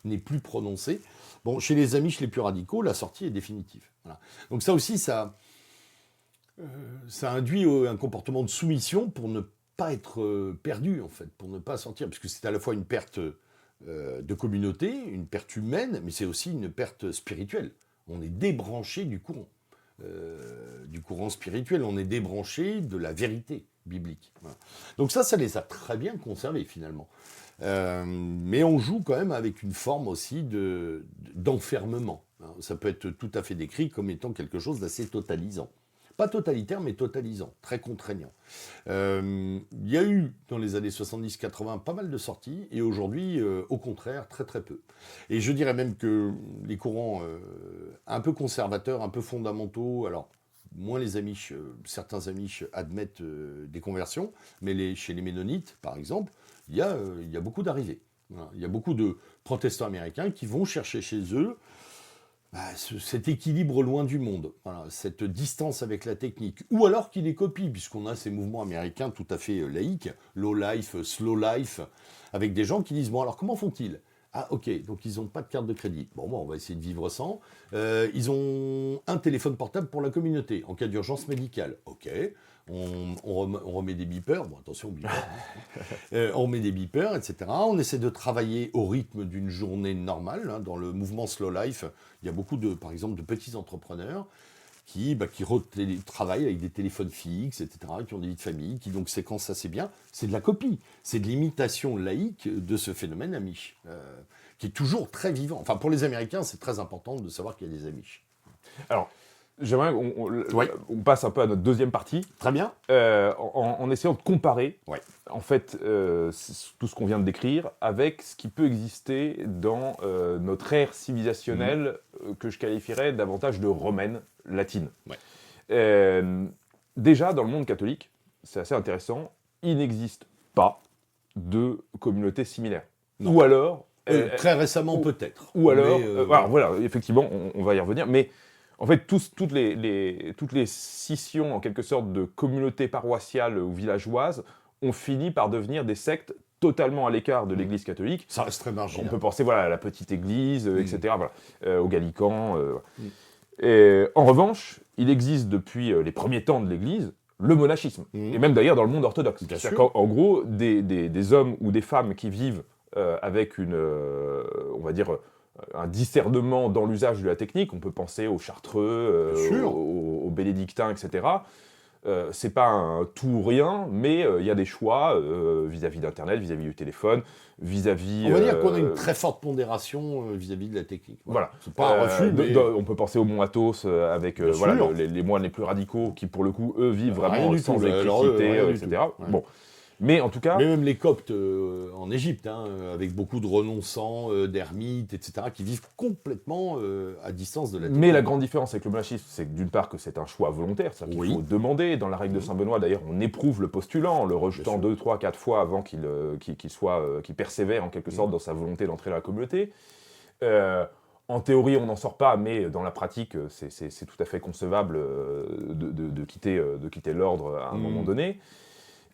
B: n'est plus prononcé. Bon, chez les Amish les plus radicaux, la sortie est définitive. Voilà. Donc ça aussi, ça induit un comportement de soumission pour ne pas être perdu, en fait, pour ne pas sortir, parce que c'est à la fois une perte de communauté, une perte humaine, mais c'est aussi une perte spirituelle. On est débranché du courant spirituel, on est débranché de la vérité biblique. Voilà. Donc ça les a très bien conservés finalement. Mais on joue quand même avec une forme aussi d'enfermement. Ça peut être tout à fait décrit comme étant quelque chose d'assez totalisant. Pas totalitaire, mais totalisant, très contraignant. Il y a eu, dans les années 70-80, pas mal de sorties, et aujourd'hui, au contraire, très très peu. Et je dirais même que les courants un peu conservateurs, un peu fondamentaux, alors moins les Amish, certains Amish admettent des conversions, mais chez les Ménonites, par exemple, il y a beaucoup d'arrivées. Voilà. Il y a beaucoup de protestants américains qui vont chercher chez eux cet équilibre loin du monde, voilà, cette distance avec la technique, ou alors qu'ils les copient, puisqu'on a ces mouvements américains tout à fait laïques, low life, slow life, avec des gens qui disent, bon alors comment font-ils ? Ah, ok, donc ils n'ont pas de carte de crédit. Bon, on va essayer de vivre sans. Ils ont un téléphone portable pour la communauté, en cas d'urgence médicale. Ok, on remet des beepers. Bon, attention, beepers. On remet des beepers, etc. On essaie de travailler au rythme d'une journée normale. Hein. Dans le mouvement Slow Life, il y a beaucoup, par exemple, de petits entrepreneurs qui travaillent avec des téléphones fixes, etc., qui ont des vies de famille, qui donc séquencent assez bien. C'est de la copie, c'est de l'imitation laïque de ce phénomène Amish, qui est toujours très vivant. Enfin, pour les Américains, c'est très important de savoir qu'il y a des Amish.
A: Alors, j'aimerais qu'on passe un peu à notre deuxième partie.
B: Très bien.
A: En essayant de comparer, en fait, tout ce qu'on vient de décrire avec ce qui peut exister dans notre ère civilisationnelle que je qualifierais davantage de romaine, latine. Déjà, dans le monde catholique, c'est assez intéressant, il n'existe pas de communauté similaire.
B: Non.
A: Ou alors...
B: très récemment, peut-être.
A: Ou alors... voilà, effectivement, on va y revenir, mais... En fait, toutes les scissions, en quelque sorte, de communautés paroissiales ou villageoises ont fini par devenir des sectes totalement à l'écart de l'Église catholique.
B: Ça reste très marginal.
A: On peut penser à la petite Église, etc., au Gallican. Et, en revanche, il existe depuis les premiers temps de l'Église le monachisme, et même d'ailleurs dans le monde orthodoxe. En gros, des hommes ou des femmes qui vivent avec on va dire... un discernement dans l'usage de la technique, on peut penser aux chartreux, aux bénédictins, etc. C'est pas un tout ou rien, mais il y a des choix vis-à-vis d'Internet, vis-à-vis du téléphone, vis-à-vis...
B: On va dire qu'on a une très forte pondération vis-à-vis de la technique.
A: Voilà.
B: C'est pas un refus, mais...
A: On peut penser aux Mont Athos avec les moines les plus radicaux qui, pour le coup, eux, vivent vraiment sans électricité, etc. Bon. Mais en tout cas...
B: Mais même les Coptes en Égypte, avec beaucoup de renonçants, d'ermites, etc., qui vivent complètement à distance de la technique.
A: Mais la grande différence avec le monachisme, c'est que d'une part que c'est un choix volontaire, c'est-à-dire qu'il faut demander. Dans la règle de Saint-Benoît, d'ailleurs, on éprouve le postulant en le rejetant 2, 3, 4 fois avant qu'il persévère en quelque sorte dans sa volonté d'entrer dans la communauté. En théorie, on n'en sort pas, mais dans la pratique, c'est tout à fait concevable de quitter l'ordre à un moment donné.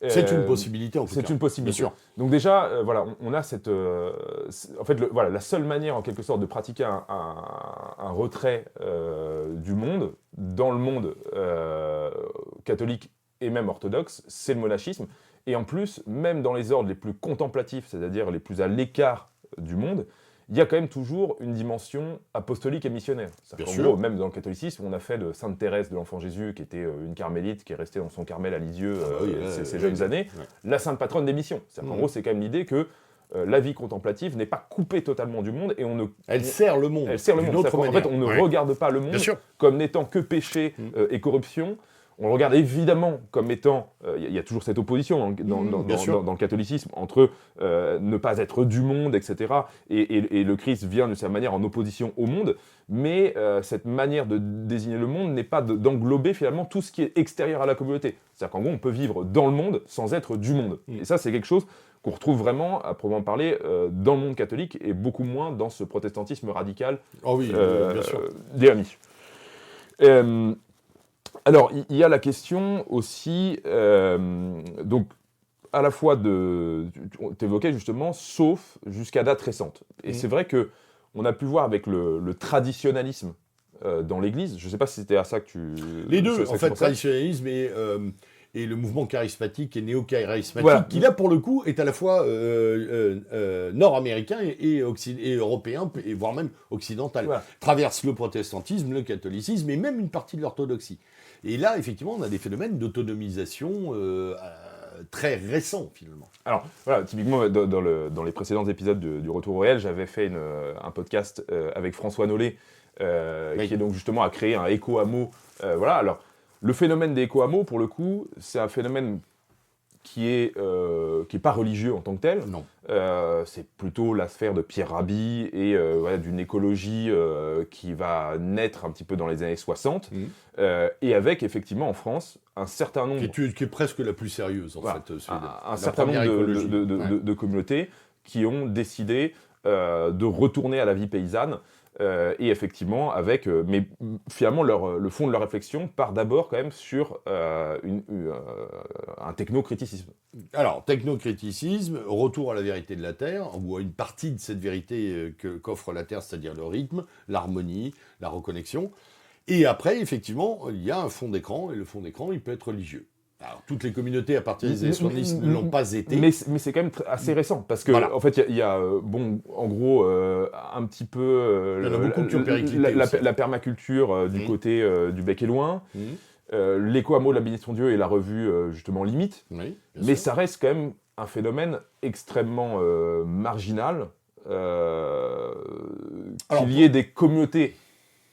B: C'est une possibilité, en tout cas.
A: C'est une possibilité.
B: Bien sûr.
A: Donc déjà, on a cette... en fait, la seule manière, en quelque sorte, de pratiquer un retrait du monde, dans le monde catholique et même orthodoxe, c'est le monachisme. Et en plus, même dans les ordres les plus contemplatifs, c'est-à-dire les plus à l'écart du monde, il y a quand même toujours une dimension apostolique et missionnaire. En gros, même dans le catholicisme, on a fait de Sainte Thérèse de l'Enfant Jésus, qui était une carmélite, qui est restée dans son Carmel à Lisieux ses jeunes années, la sainte patronne des missions. En gros, c'est quand même l'idée que la vie contemplative n'est pas coupée totalement du monde, et
B: elle sert le monde.
A: Elle sert le monde. En fait, on ne regarde pas le monde comme n'étant que péché et corruption. On le regarde évidemment comme étant... Il y a toujours cette opposition dans le catholicisme entre ne pas être du monde, etc. Et le Christ vient de sa manière en opposition au monde. Mais cette manière de désigner le monde n'est pas d'englober finalement tout ce qui est extérieur à la communauté. C'est-à-dire qu'en gros, on peut vivre dans le monde sans être du monde. Et ça, c'est quelque chose qu'on retrouve vraiment, à proprement parler, dans le monde catholique, et beaucoup moins dans ce protestantisme radical des Amish. Alors, il y a la question aussi, donc, à la fois tu évoquais justement, sauf jusqu'à date récente. Et c'est vrai qu'on a pu voir avec le traditionnalisme dans l'Église, je ne sais pas si c'était à ça que tu...
B: Les deux, en fait, traditionnalisme et le mouvement charismatique et néo-charismatique, qui là, pour le coup, est à la fois nord-américain et européen, et voire même occidental. Traverse le protestantisme, le catholicisme, et même une partie de l'orthodoxie. Et là, effectivement, on a des phénomènes d'autonomisation très récents, finalement.
A: Alors, typiquement, dans les précédents épisodes du Retour au réel, j'avais fait un podcast avec François Nollet, qui est donc justement à créer un éco-hameau. Alors, le phénomène des éco-hameaux, pour le coup, c'est un phénomène qui est pas religieux en tant que tel.
B: Non.
A: C'est plutôt la sphère de Pierre Rabhi et d'une écologie qui va naître un petit peu dans les années 60, et avec effectivement en France un certain nombre...
B: Qui est presque la plus sérieuse, en fait.
A: Un certain nombre de communautés qui ont décidé de retourner à la vie paysanne, Et effectivement, mais finalement, le fond de leur réflexion part d'abord quand même sur un technocriticisme.
B: Alors, technocriticisme, retour à la vérité de la Terre, ou à une partie de cette vérité qu'offre la Terre, c'est-à-dire le rythme, l'harmonie, la reconnexion. Et après, effectivement, il y a un fond d'écran, et le fond d'écran, il peut être religieux. Alors, toutes les communautés à partir des années 70 ne l'ont pas été.
A: Mais c'est quand même assez récent, parce que
B: Voilà.
A: en fait, il y a en gros, un petit peu
B: Il y en a beaucoup qui ont périclité aussi.
A: la permaculture du côté du Bec et Loin, l'éco-hameau de la Bénédiction-Dieu et la revue, justement, Limite.
B: Oui,
A: Mais ça reste quand même un phénomène extrêmement marginal, qu'il y ait des communautés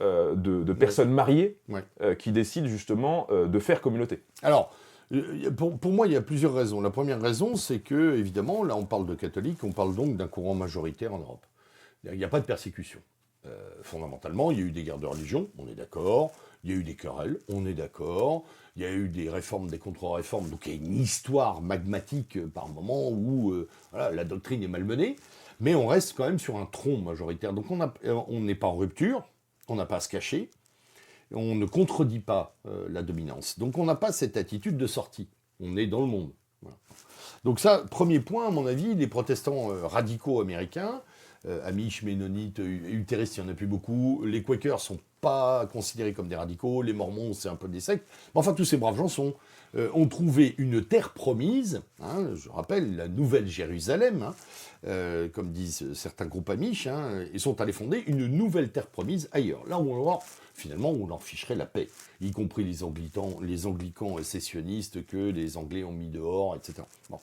A: de personnes mariées qui décident justement de faire communauté.
B: Alors, pour moi, il y a plusieurs raisons. La première raison, c'est que, évidemment, là, on parle de catholiques, on parle donc d'un courant majoritaire en Europe. Il n'y a pas de persécution. Fondamentalement, il y a eu des guerres de religion, on est d'accord. Il y a eu des querelles, on est d'accord. Il y a eu des réformes, des contre-réformes. Donc, il y a une histoire magmatique par moment où la doctrine est malmenée. Mais on reste quand même sur un tronc majoritaire. Donc, on n'est pas en rupture, on n'a pas à se cacher. On ne contredit pas la dominance. Donc on n'a pas cette attitude de sortie. On est dans le monde. Voilà. Donc ça, premier point, à mon avis, les protestants radicaux américains, Amish, Ménonites, Lutheristes, il n'y en a plus beaucoup. Les Quakers ne sont pas considérés comme des radicaux. Les Mormons, c'est un peu des sectes. Mais enfin, tous ces braves gens ont trouvé une terre promise. Je rappelle, la Nouvelle Jérusalem, comme disent certains groupes Amish, et sont allés fonder une nouvelle terre promise ailleurs. Là où on va voir, finalement, on leur ficherait la paix, y compris les anglicans sécessionnistes que les Anglais ont mis dehors, etc. Bon.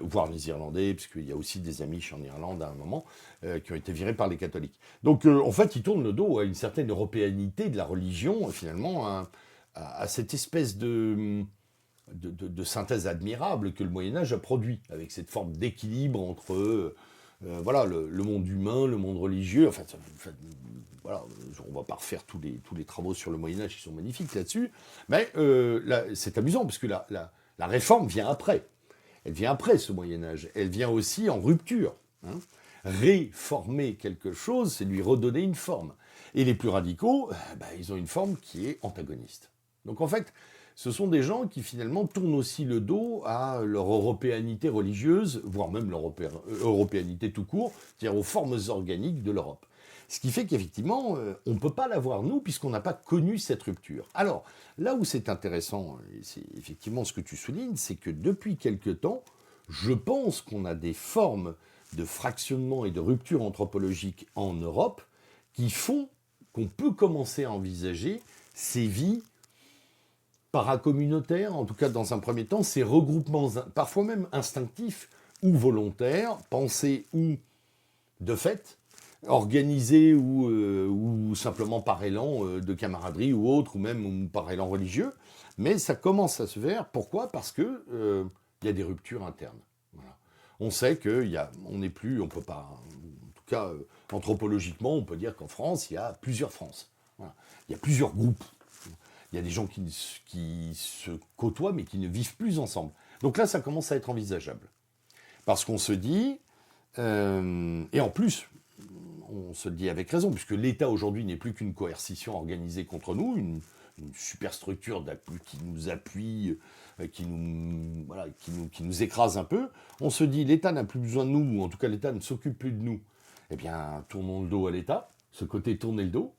B: Voire les Irlandais, puisqu'il y a aussi des Amish en Irlande à un moment, qui ont été virés par les catholiques. Donc, en fait, ils tournent le dos à une certaine européanité de la religion, finalement, à cette espèce de synthèse admirable que le Moyen-Âge a produit, avec cette forme d'équilibre entre le monde humain, le monde religieux. Voilà, on ne va pas refaire tous les travaux sur le Moyen-Âge qui sont magnifiques là-dessus, mais c'est amusant, parce que la réforme vient après. Elle vient après ce Moyen-Âge. Elle vient aussi en rupture. Réformer quelque chose, c'est lui redonner une forme. Et les plus radicaux, ils ont une forme qui est antagoniste. Donc en fait, ce sont des gens qui finalement tournent aussi le dos à leur européanité religieuse, voire même leur européanité tout court, c'est-à-dire aux formes organiques de l'Europe. Ce qui fait qu'effectivement, on ne peut pas l'avoir, nous, puisqu'on n'a pas connu cette rupture. Alors, là où c'est intéressant, et c'est effectivement ce que tu soulignes, c'est que depuis quelque temps, je pense qu'on a des formes de fractionnement et de rupture anthropologique en Europe qui font qu'on peut commencer à envisager ces vies paracommunautaires, en tout cas dans un premier temps, ces regroupements parfois même instinctifs ou volontaires, pensés ou de fait, organisés ou simplement par élan de camaraderie ou autre, ou même par élan religieux. Mais ça commence à se faire. Pourquoi ? Parce que y a des ruptures internes. Voilà. On sait on n'est plus, on peut pas, en tout cas anthropologiquement, on peut dire qu'en France, il y a plusieurs Frances. Voilà. Il y a plusieurs groupes. Il y a des gens qui se côtoient mais qui ne vivent plus ensemble. Donc là, ça commence à être envisageable. Parce qu'on se dit, et en plus, on se le dit avec raison, puisque l'État aujourd'hui n'est plus qu'une coercition organisée contre nous, une superstructure qui nous appuie, qui nous écrase un peu. On se dit, l'État n'a plus besoin de nous, ou en tout cas l'État ne s'occupe plus de nous. Eh bien, tournons le dos à l'État, ce côté tourner le dos.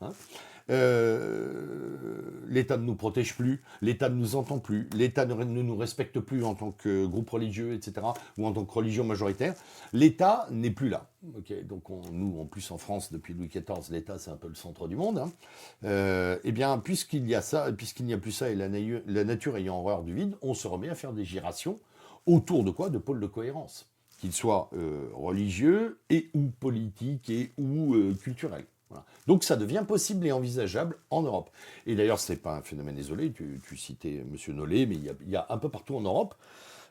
B: L'État ne nous protège plus, l'État ne nous entend plus, l'État ne nous respecte plus en tant que groupe religieux, etc., ou en tant que religion majoritaire. L'État n'est plus là. Okay, donc nous, en plus en France, depuis Louis XIV, l'État c'est un peu le centre du monde. Eh bien, puisqu'il n'y a plus ça, et la nature ayant horreur du vide, on se remet à faire des gyrations autour de quoi ? De pôles de cohérence, qu'ils soient religieux et ou politiques et ou culturels. Voilà. Donc ça devient possible et envisageable en Europe. Et d'ailleurs, ce n'est pas un phénomène isolé, tu citais M. Nollet, mais il y a un peu partout en Europe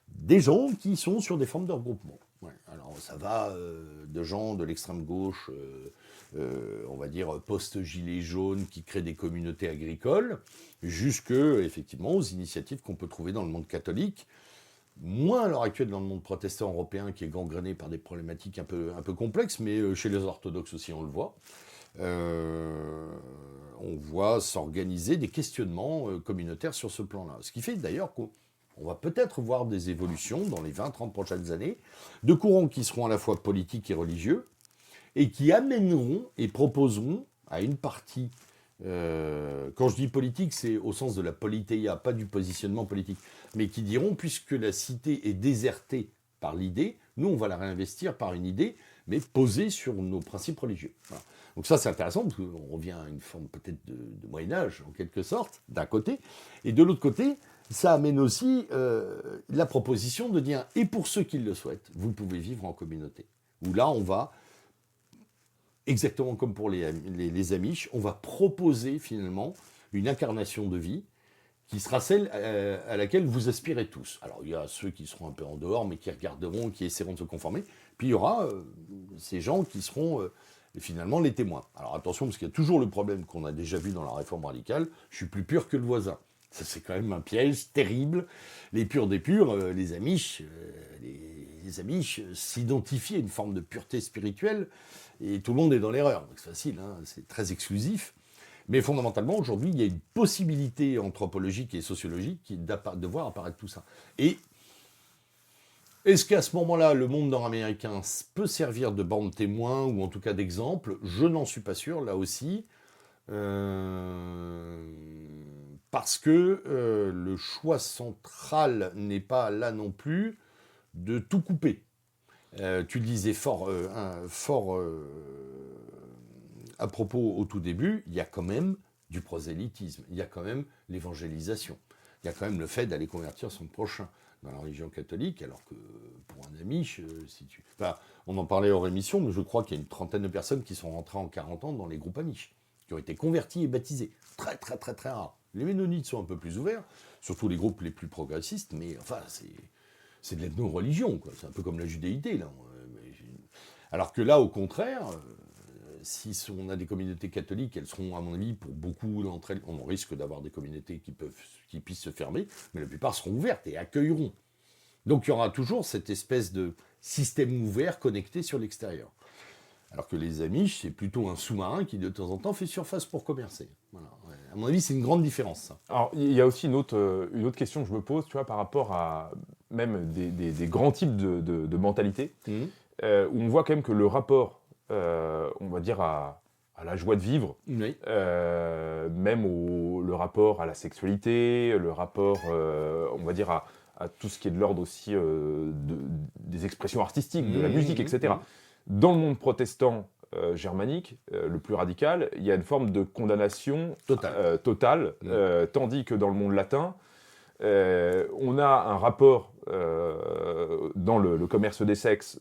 B: des gens qui sont sur des formes de regroupement. Ouais. Alors ça va de gens de l'extrême gauche, on va dire post-gilets jaunes, qui créent des communautés agricoles, jusque effectivement aux initiatives qu'on peut trouver dans le monde catholique, moins à l'heure actuelle dans le monde protestant européen qui est gangréné par des problématiques un peu complexes, mais chez les orthodoxes aussi on le voit. on voit s'organiser des questionnements communautaires sur ce plan-là. Ce qui fait d'ailleurs qu'on va peut-être voir des évolutions dans les 20-30 prochaines années, de courants qui seront à la fois politiques et religieux, et qui amèneront et proposeront à une partie, quand je dis politique, c'est au sens de la politeia, pas du positionnement politique, mais qui diront, puisque la cité est désertée par l'idée, nous on va la réinvestir par une idée, mais posée sur nos principes religieux. Voilà. Donc ça c'est intéressant, parce qu'on revient à une forme peut-être de Moyen-Âge, en quelque sorte, d'un côté, et de l'autre côté, ça amène aussi la proposition de dire, et pour ceux qui le souhaitent, vous pouvez vivre en communauté. Où là on va... Exactement comme pour les Amish, on va proposer finalement une incarnation de vie qui sera celle à laquelle vous aspirez tous. Alors il y a ceux qui seront un peu en dehors, mais qui regarderont, qui essaieront de se conformer. Puis il y aura ces gens qui seront finalement les témoins. Alors attention, parce qu'il y a toujours le problème qu'on a déjà vu dans la réforme radicale, je suis plus pur que le voisin. Ça c'est quand même un piège terrible. Les purs des purs, les Amish s'identifient à une forme de pureté spirituelle, et tout le monde est dans l'erreur. Donc c'est facile, hein, c'est très exclusif. Mais fondamentalement, aujourd'hui, il y a une possibilité anthropologique et sociologique de voir apparaître tout ça. Et est-ce qu'à ce moment-là, le monde nord-américain peut servir de bande témoin, ou en tout cas d'exemple? Je n'en suis pas sûr, là aussi. Parce que le choix central n'est pas là non plus de tout couper. Tu le disais fort à propos au tout début, il y a quand même du prosélytisme, il y a quand même l'évangélisation, il y a quand même le fait d'aller convertir son prochain dans la religion catholique, alors que pour un Amish, enfin, on en parlait hors émission, mais je crois qu'il y a une trentaine de personnes qui sont rentrées en 40 ans dans les groupes Amish, qui ont été convertis et baptisés. Très, très, très, très rare. Les Ménonites sont un peu plus ouverts, surtout les groupes les plus progressistes, mais enfin, c'est de l'ethno-religion, quoi. C'est un peu comme la judéité, là. Alors que là, au contraire, si on a des communautés catholiques, elles seront, à mon avis, pour beaucoup d'entre elles, on risque d'avoir des communautés qui puissent se fermer, mais la plupart seront ouvertes et accueilleront. Donc il y aura toujours cette espèce de système ouvert connecté sur l'extérieur. Alors que les Amish, c'est plutôt un sous-marin qui, de temps en temps, fait surface pour commercer. Voilà. Ouais. À mon avis, c'est une grande différence, ça.
A: Alors, il y a aussi une autre question que je me pose, tu vois, par rapport à même des grands types de mentalités, où on voit quand même que le rapport, on va dire, à la joie de vivre,
B: Oui.
A: même le rapport à la sexualité, le rapport, on va dire, à tout ce qui est de l'ordre aussi des expressions artistiques, de la musique, etc. Dans le monde protestant germanique, le plus radical, il y a une forme de condamnation totale, tandis que dans le monde latin, on a un rapport dans le commerce des sexes,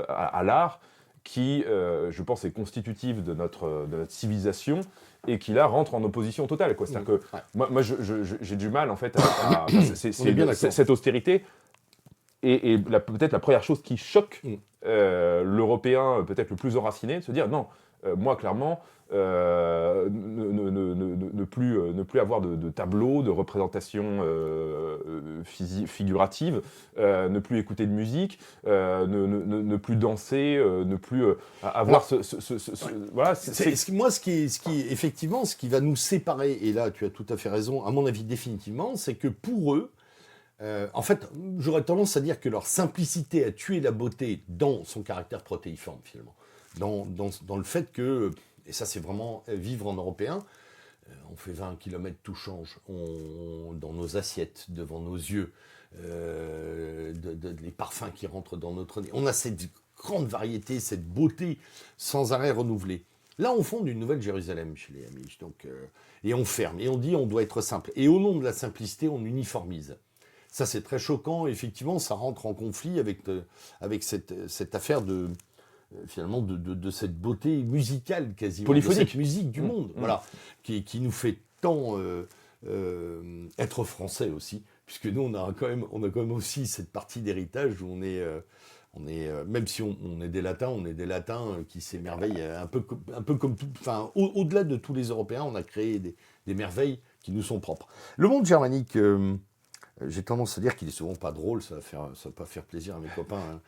A: à l'art, qui, je pense, est constitutif de notre civilisation, et qui là rentre en opposition totale, quoi. C'est-à-dire que moi j'ai du mal en fait c'est cette austérité. Et peut-être la première chose qui choque l'Européen peut-être le plus enraciné, de se dire non, moi clairement, ne plus avoir de tableaux, de représentations figuratives, ne plus écouter de musique, ne plus danser, ne plus avoir voilà.
B: Moi, ce qui effectivement, ce qui va nous séparer, et là tu as tout à fait raison, à mon avis définitivement, c'est que pour eux, en fait, j'aurais tendance à dire que leur simplicité a tué la beauté dans son caractère protéiforme, finalement. Dans le fait que, et ça c'est vraiment vivre en européen, on fait 20 km, tout change, dans nos assiettes, devant nos yeux, les parfums qui rentrent dans notre nez. On a cette grande variété, cette beauté sans arrêt renouvelée. Là, on fonde une nouvelle Jérusalem chez les Amish, et on ferme, et on dit on doit être simple. Et au nom de la simplicité, on uniformise. Ça, c'est très choquant. Effectivement, ça rentre en conflit avec cette affaire finalement de cette beauté musicale quasiment,
A: polyphonique,
B: de cette musique du monde, voilà, qui nous fait tant être français aussi, puisque nous on a quand même aussi cette partie d'héritage où on est même si on est des latins qui s'émerveillent un peu comme tout, enfin au-delà de tous les Européens, on a créé des merveilles qui nous sont propres. Le monde germanique. J'ai tendance à dire qu'il est souvent pas drôle, ça va pas faire plaisir à mes copains.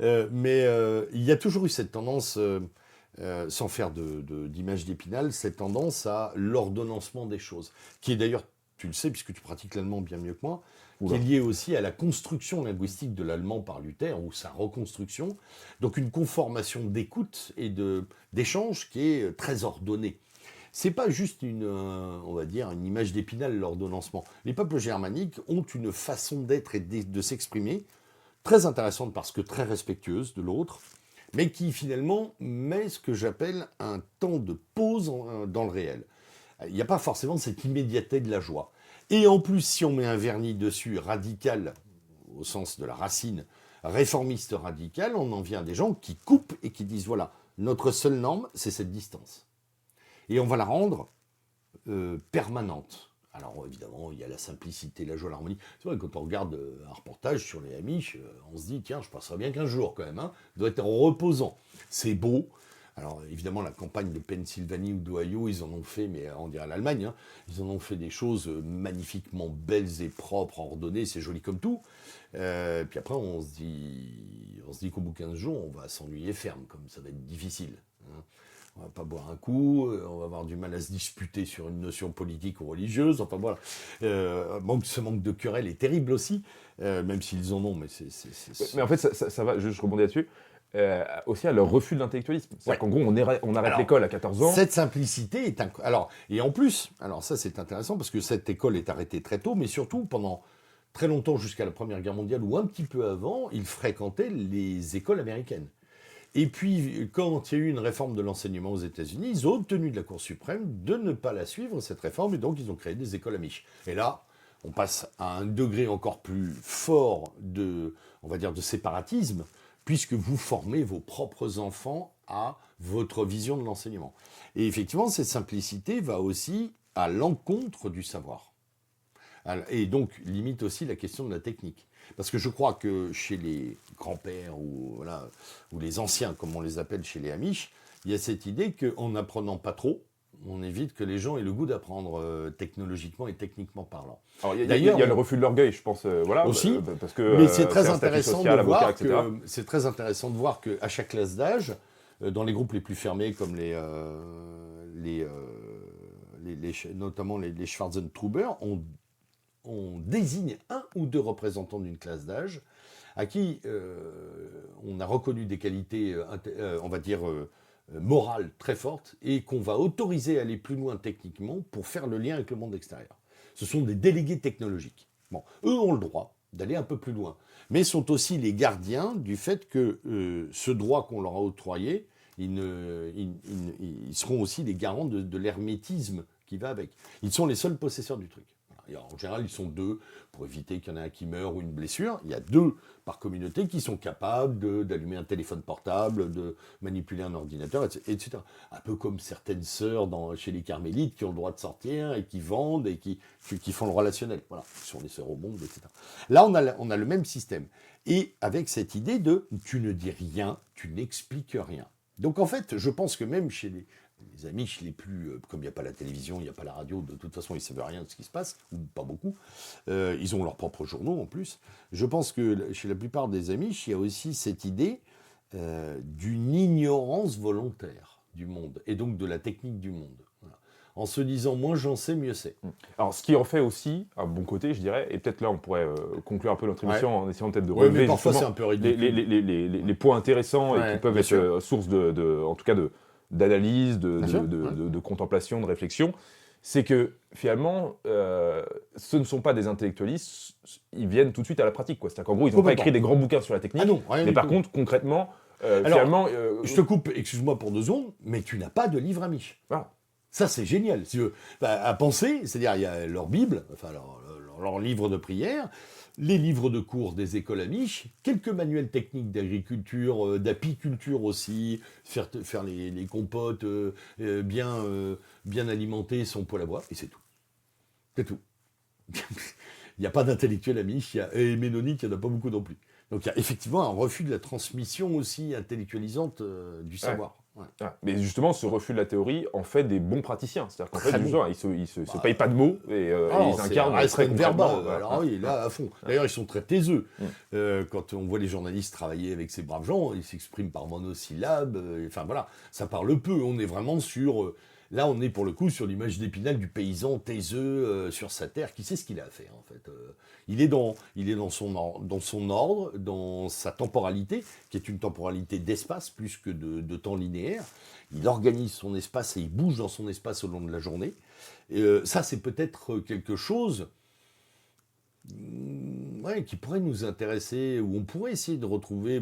B: Hein. Mais il y a toujours eu cette tendance sans faire d'image d'Épinal, cette tendance à l'ordonnancement des choses, qui est d'ailleurs, tu le sais, puisque tu pratiques l'allemand bien mieux que moi, qui est liée aussi à la construction linguistique de l'allemand par Luther, ou sa reconstruction, donc une conformation d'écoute et d'échange qui est très ordonnée. C'est pas juste on va dire, une image d'Épinal, l'ordonnancement. Les peuples germaniques ont une façon d'être et de s'exprimer très intéressante parce que très respectueuse de l'autre, mais qui finalement met ce que j'appelle un temps de pause dans le réel. Il n'y a pas forcément cette immédiateté de la joie. Et en plus, si on met un vernis dessus radical, au sens de la racine, réformiste radical, on en vient à des gens qui coupent et qui disent, voilà, notre seule norme, c'est cette distance. Et on va la rendre permanente. Alors évidemment, il y a la simplicité, la joie, l'harmonie. C'est vrai, quand on regarde un reportage sur les Amish, on se dit, tiens, je passerai bien 15 jours quand même. Hein. Ça doit être reposant. C'est beau. Alors évidemment, la campagne de Pennsylvanie ou d'Ohio, ils en ont fait, mais on dirait l'Allemagne, hein, ils en ont fait des choses magnifiquement belles et propres, ordonnées, c'est joli comme tout. Puis après, on se dit qu'au bout de 15 jours, on va s'ennuyer ferme, comme ça va être difficile. Hein. On va pas boire un coup, on va avoir du mal à se disputer sur une notion politique ou religieuse. Enfin voilà, ce manque de querelle est terrible aussi, même s'ils en ont, mais c'est...
A: Mais en fait, ça va, je rebondis là-dessus, aussi à leur refus de l'intellectualisme. C'est-à-dire qu'en gros, on arrête l'école à 14 ans.
B: Cette simplicité est... Alors, et en plus, alors ça c'est intéressant parce que cette école est arrêtée très tôt, mais surtout pendant très longtemps, jusqu'à la Première Guerre mondiale ou un petit peu avant, ils fréquentaient les écoles américaines. Et puis, quand il y a eu une réforme de l'enseignement aux États-Unis, ils ont obtenu de la Cour suprême de ne pas la suivre, cette réforme, et donc ils ont créé des écoles amish. Et là, on passe à un degré encore plus fort on va dire, de séparatisme, puisque vous formez vos propres enfants à votre vision de l'enseignement. Et effectivement, cette simplicité va aussi à l'encontre du savoir. Et donc, limite aussi la question de la technique. Parce que je crois que chez les grands-pères ou les anciens, comme on les appelle chez les Amish, il y a cette idée qu'en n'apprenant pas trop, on évite que les gens aient le goût d'apprendre technologiquement et techniquement parlant.
A: Alors, il y a le refus de l'orgueil, je pense. Voilà,
B: aussi,
A: parce que,
B: mais c'est très intéressant
A: social,
B: de voir
A: avocat,
B: c'est très intéressant de voir qu'à chaque classe d'âge, dans les groupes les plus fermés, comme notamment les Schwarzentruber, on désigne un ou deux représentants d'une classe d'âge à qui on a reconnu des qualités, on va dire, morales très fortes et qu'on va autoriser à aller plus loin techniquement pour faire le lien avec le monde extérieur. Ce sont des délégués technologiques. Bon, eux ont le droit d'aller un peu plus loin, mais sont aussi les gardiens du fait que ce droit qu'on leur a octroyé, ils seront aussi les garants de l'hermétisme qui va avec. Ils sont les seuls possesseurs du truc. En général, ils sont deux pour éviter qu'il y en ait un qui meure ou une blessure. Il y a deux par communauté qui sont capables d'allumer un téléphone portable, de manipuler un ordinateur, etc. Un peu comme certaines sœurs chez les carmélites qui ont le droit de sortir et qui vendent et qui font le relationnel. Voilà, ce sont les sœurs au monde, etc. Là, on a le même système. Et avec cette idée de tu ne dis rien, tu n'expliques rien. Donc en fait, je pense que même chez les Amish les plus, comme il n'y a pas la télévision, il n'y a pas la radio, de toute façon ils ne savent rien de ce qui se passe, ou pas beaucoup, ils ont leurs propres journaux en plus. Je pense que chez la plupart des Amish, il y a aussi cette idée d'une ignorance volontaire du monde, et donc de la technique du monde. Voilà. En se disant, moins j'en sais, mieux c'est.
A: Alors ce qui en fait aussi un bon côté, je dirais, et peut-être là on pourrait conclure un peu notre émission en essayant peut-être de relever
B: mais parfois c'est un peu ridicule.
A: les points intéressants et qui peuvent être source en tout cas d'analyse, de contemplation, de réflexion, c'est que finalement, ce ne sont pas des intellectualistes, ils viennent tout de suite à la pratique. C'est-à-dire qu'en gros, ils n'ont pas écrit des grands bouquins sur la technique, mais par contre, concrètement, finalement...
B: Je te coupe, excuse-moi pour 2 secondes, mais tu n'as pas de livre Amish.
A: Voilà.
B: Ça, c'est génial. À penser, c'est-à-dire il y a leur Bible, enfin leur livre de prière, les livres de cours des écoles Amish, quelques manuels techniques d'agriculture, d'apiculture aussi, faire les compotes bien alimenter son poêle à bois, et c'est tout. C'est tout. Il n'y a pas d'intellectuel Amish, et ménonite, il n'y en a pas beaucoup non plus. Donc il y a effectivement un refus de la transmission aussi intellectualisante du savoir. Ouais.
A: Ah, mais justement, ce refus de la théorie en fait des bons praticiens. C'est-à-dire qu'en fait,
B: Très bon.
A: justement, ils se payent pas de mots et ils incarnent très
B: verba.
A: concrètement.
B: Alors oui, là à fond. D'ailleurs, ils sont très taiseux.
A: Mm.
B: Quand on voit les journalistes travailler avec ces braves gens, ils s'expriment par monosyllabes. Enfin voilà, ça parle peu. On est vraiment sur... Là, on est pour le coup sur l'image d'Épinal du paysan taiseux sur sa terre, qui sait ce qu'il a à faire en fait. Il est dans son ordre, dans sa temporalité, qui est une temporalité d'espace plus que de temps linéaire. Il organise son espace et il bouge dans son espace au long de la journée. Ça, c'est peut-être quelque chose qui pourrait nous intéresser, où on pourrait essayer de retrouver,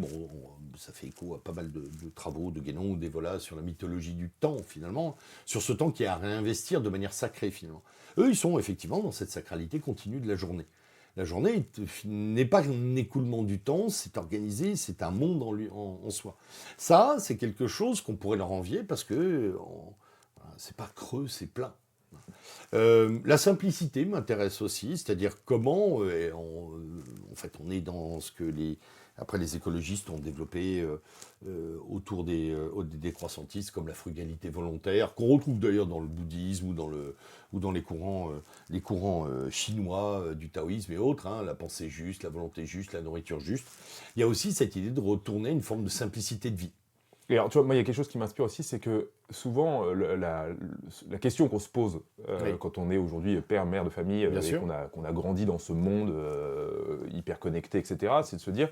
B: ça fait écho à pas mal de travaux de Guénon ou d'Evola sur la mythologie du temps, finalement, sur ce temps qui est à réinvestir de manière sacrée, finalement. Eux, ils sont effectivement dans cette sacralité continue de la journée. La journée n'est pas un écoulement du temps, c'est organisé, c'est un monde en soi. Ça, c'est quelque chose qu'on pourrait leur envier parce que c'est pas creux, c'est plein. La simplicité m'intéresse aussi, c'est-à-dire comment, en fait, on est dans ce que les écologistes ont développé autour des décroissantistes, comme la frugalité volontaire, qu'on retrouve d'ailleurs dans le bouddhisme ou dans les courants chinois du taoïsme et autres, la pensée juste, la volonté juste, la nourriture juste. Il y a aussi cette idée de retourner à une forme de simplicité de vie.
A: Et alors, tu vois, moi, il y a quelque chose qui m'inspire aussi, c'est que souvent, la question qu'on se pose quand on est aujourd'hui père, mère de famille, et qu'on a grandi dans ce monde hyper connecté, etc., c'est de se dire,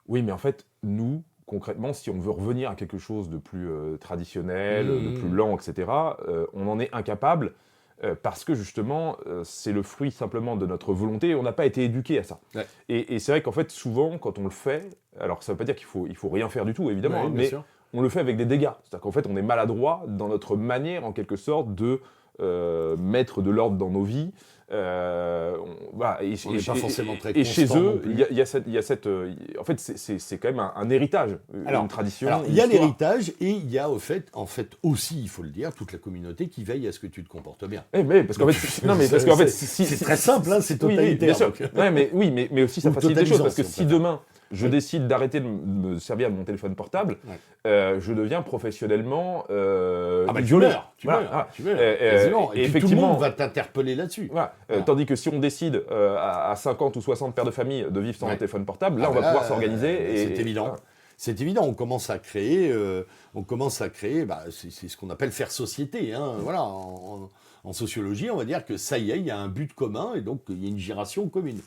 A: oui, mais en fait, nous, concrètement, si on veut revenir à quelque chose de plus traditionnel, de plus lent, etc., on en est incapable. Parce que justement, c'est le fruit simplement de notre volonté et on n'a pas été éduqué à ça. Ouais. Et c'est vrai qu'en fait, souvent, quand on le fait, alors ça ne veut pas dire qu'il faut rien faire du tout, évidemment, mais on le fait avec des dégâts. C'est-à-dire qu'en fait, on est maladroit dans notre manière, en quelque sorte, de mettre de l'ordre dans nos vies.
B: Voilà, on n'est pas forcément très
A: constant. Et chez eux, il y a cette en fait, c'est quand même un héritage, une tradition.
B: Alors, il y a l'héritage et il y a en fait aussi, il faut le dire, toute la communauté qui veille à ce que tu te comportes bien.
A: Mais parce qu'en fait,
B: c'est très simple, c'est totalitaire.
A: Oui, mais aussi ça facilite les choses parce que si demain je décide d'arrêter de me servir de mon téléphone portable, je deviens professionnellement
B: violeur. Tu meurs. Et puis tout le monde va t'interpeller là-dessus.
A: Voilà. Tandis que si on décide à 50 ou 60 pères de famille de vivre sans un téléphone portable, là on va pouvoir s'organiser.
B: C'est évident. C'est évident, on commence à créer, c'est ce qu'on appelle faire société. Voilà, en sociologie, on va dire que ça y est, il y a un but commun et donc il y a une gération commune.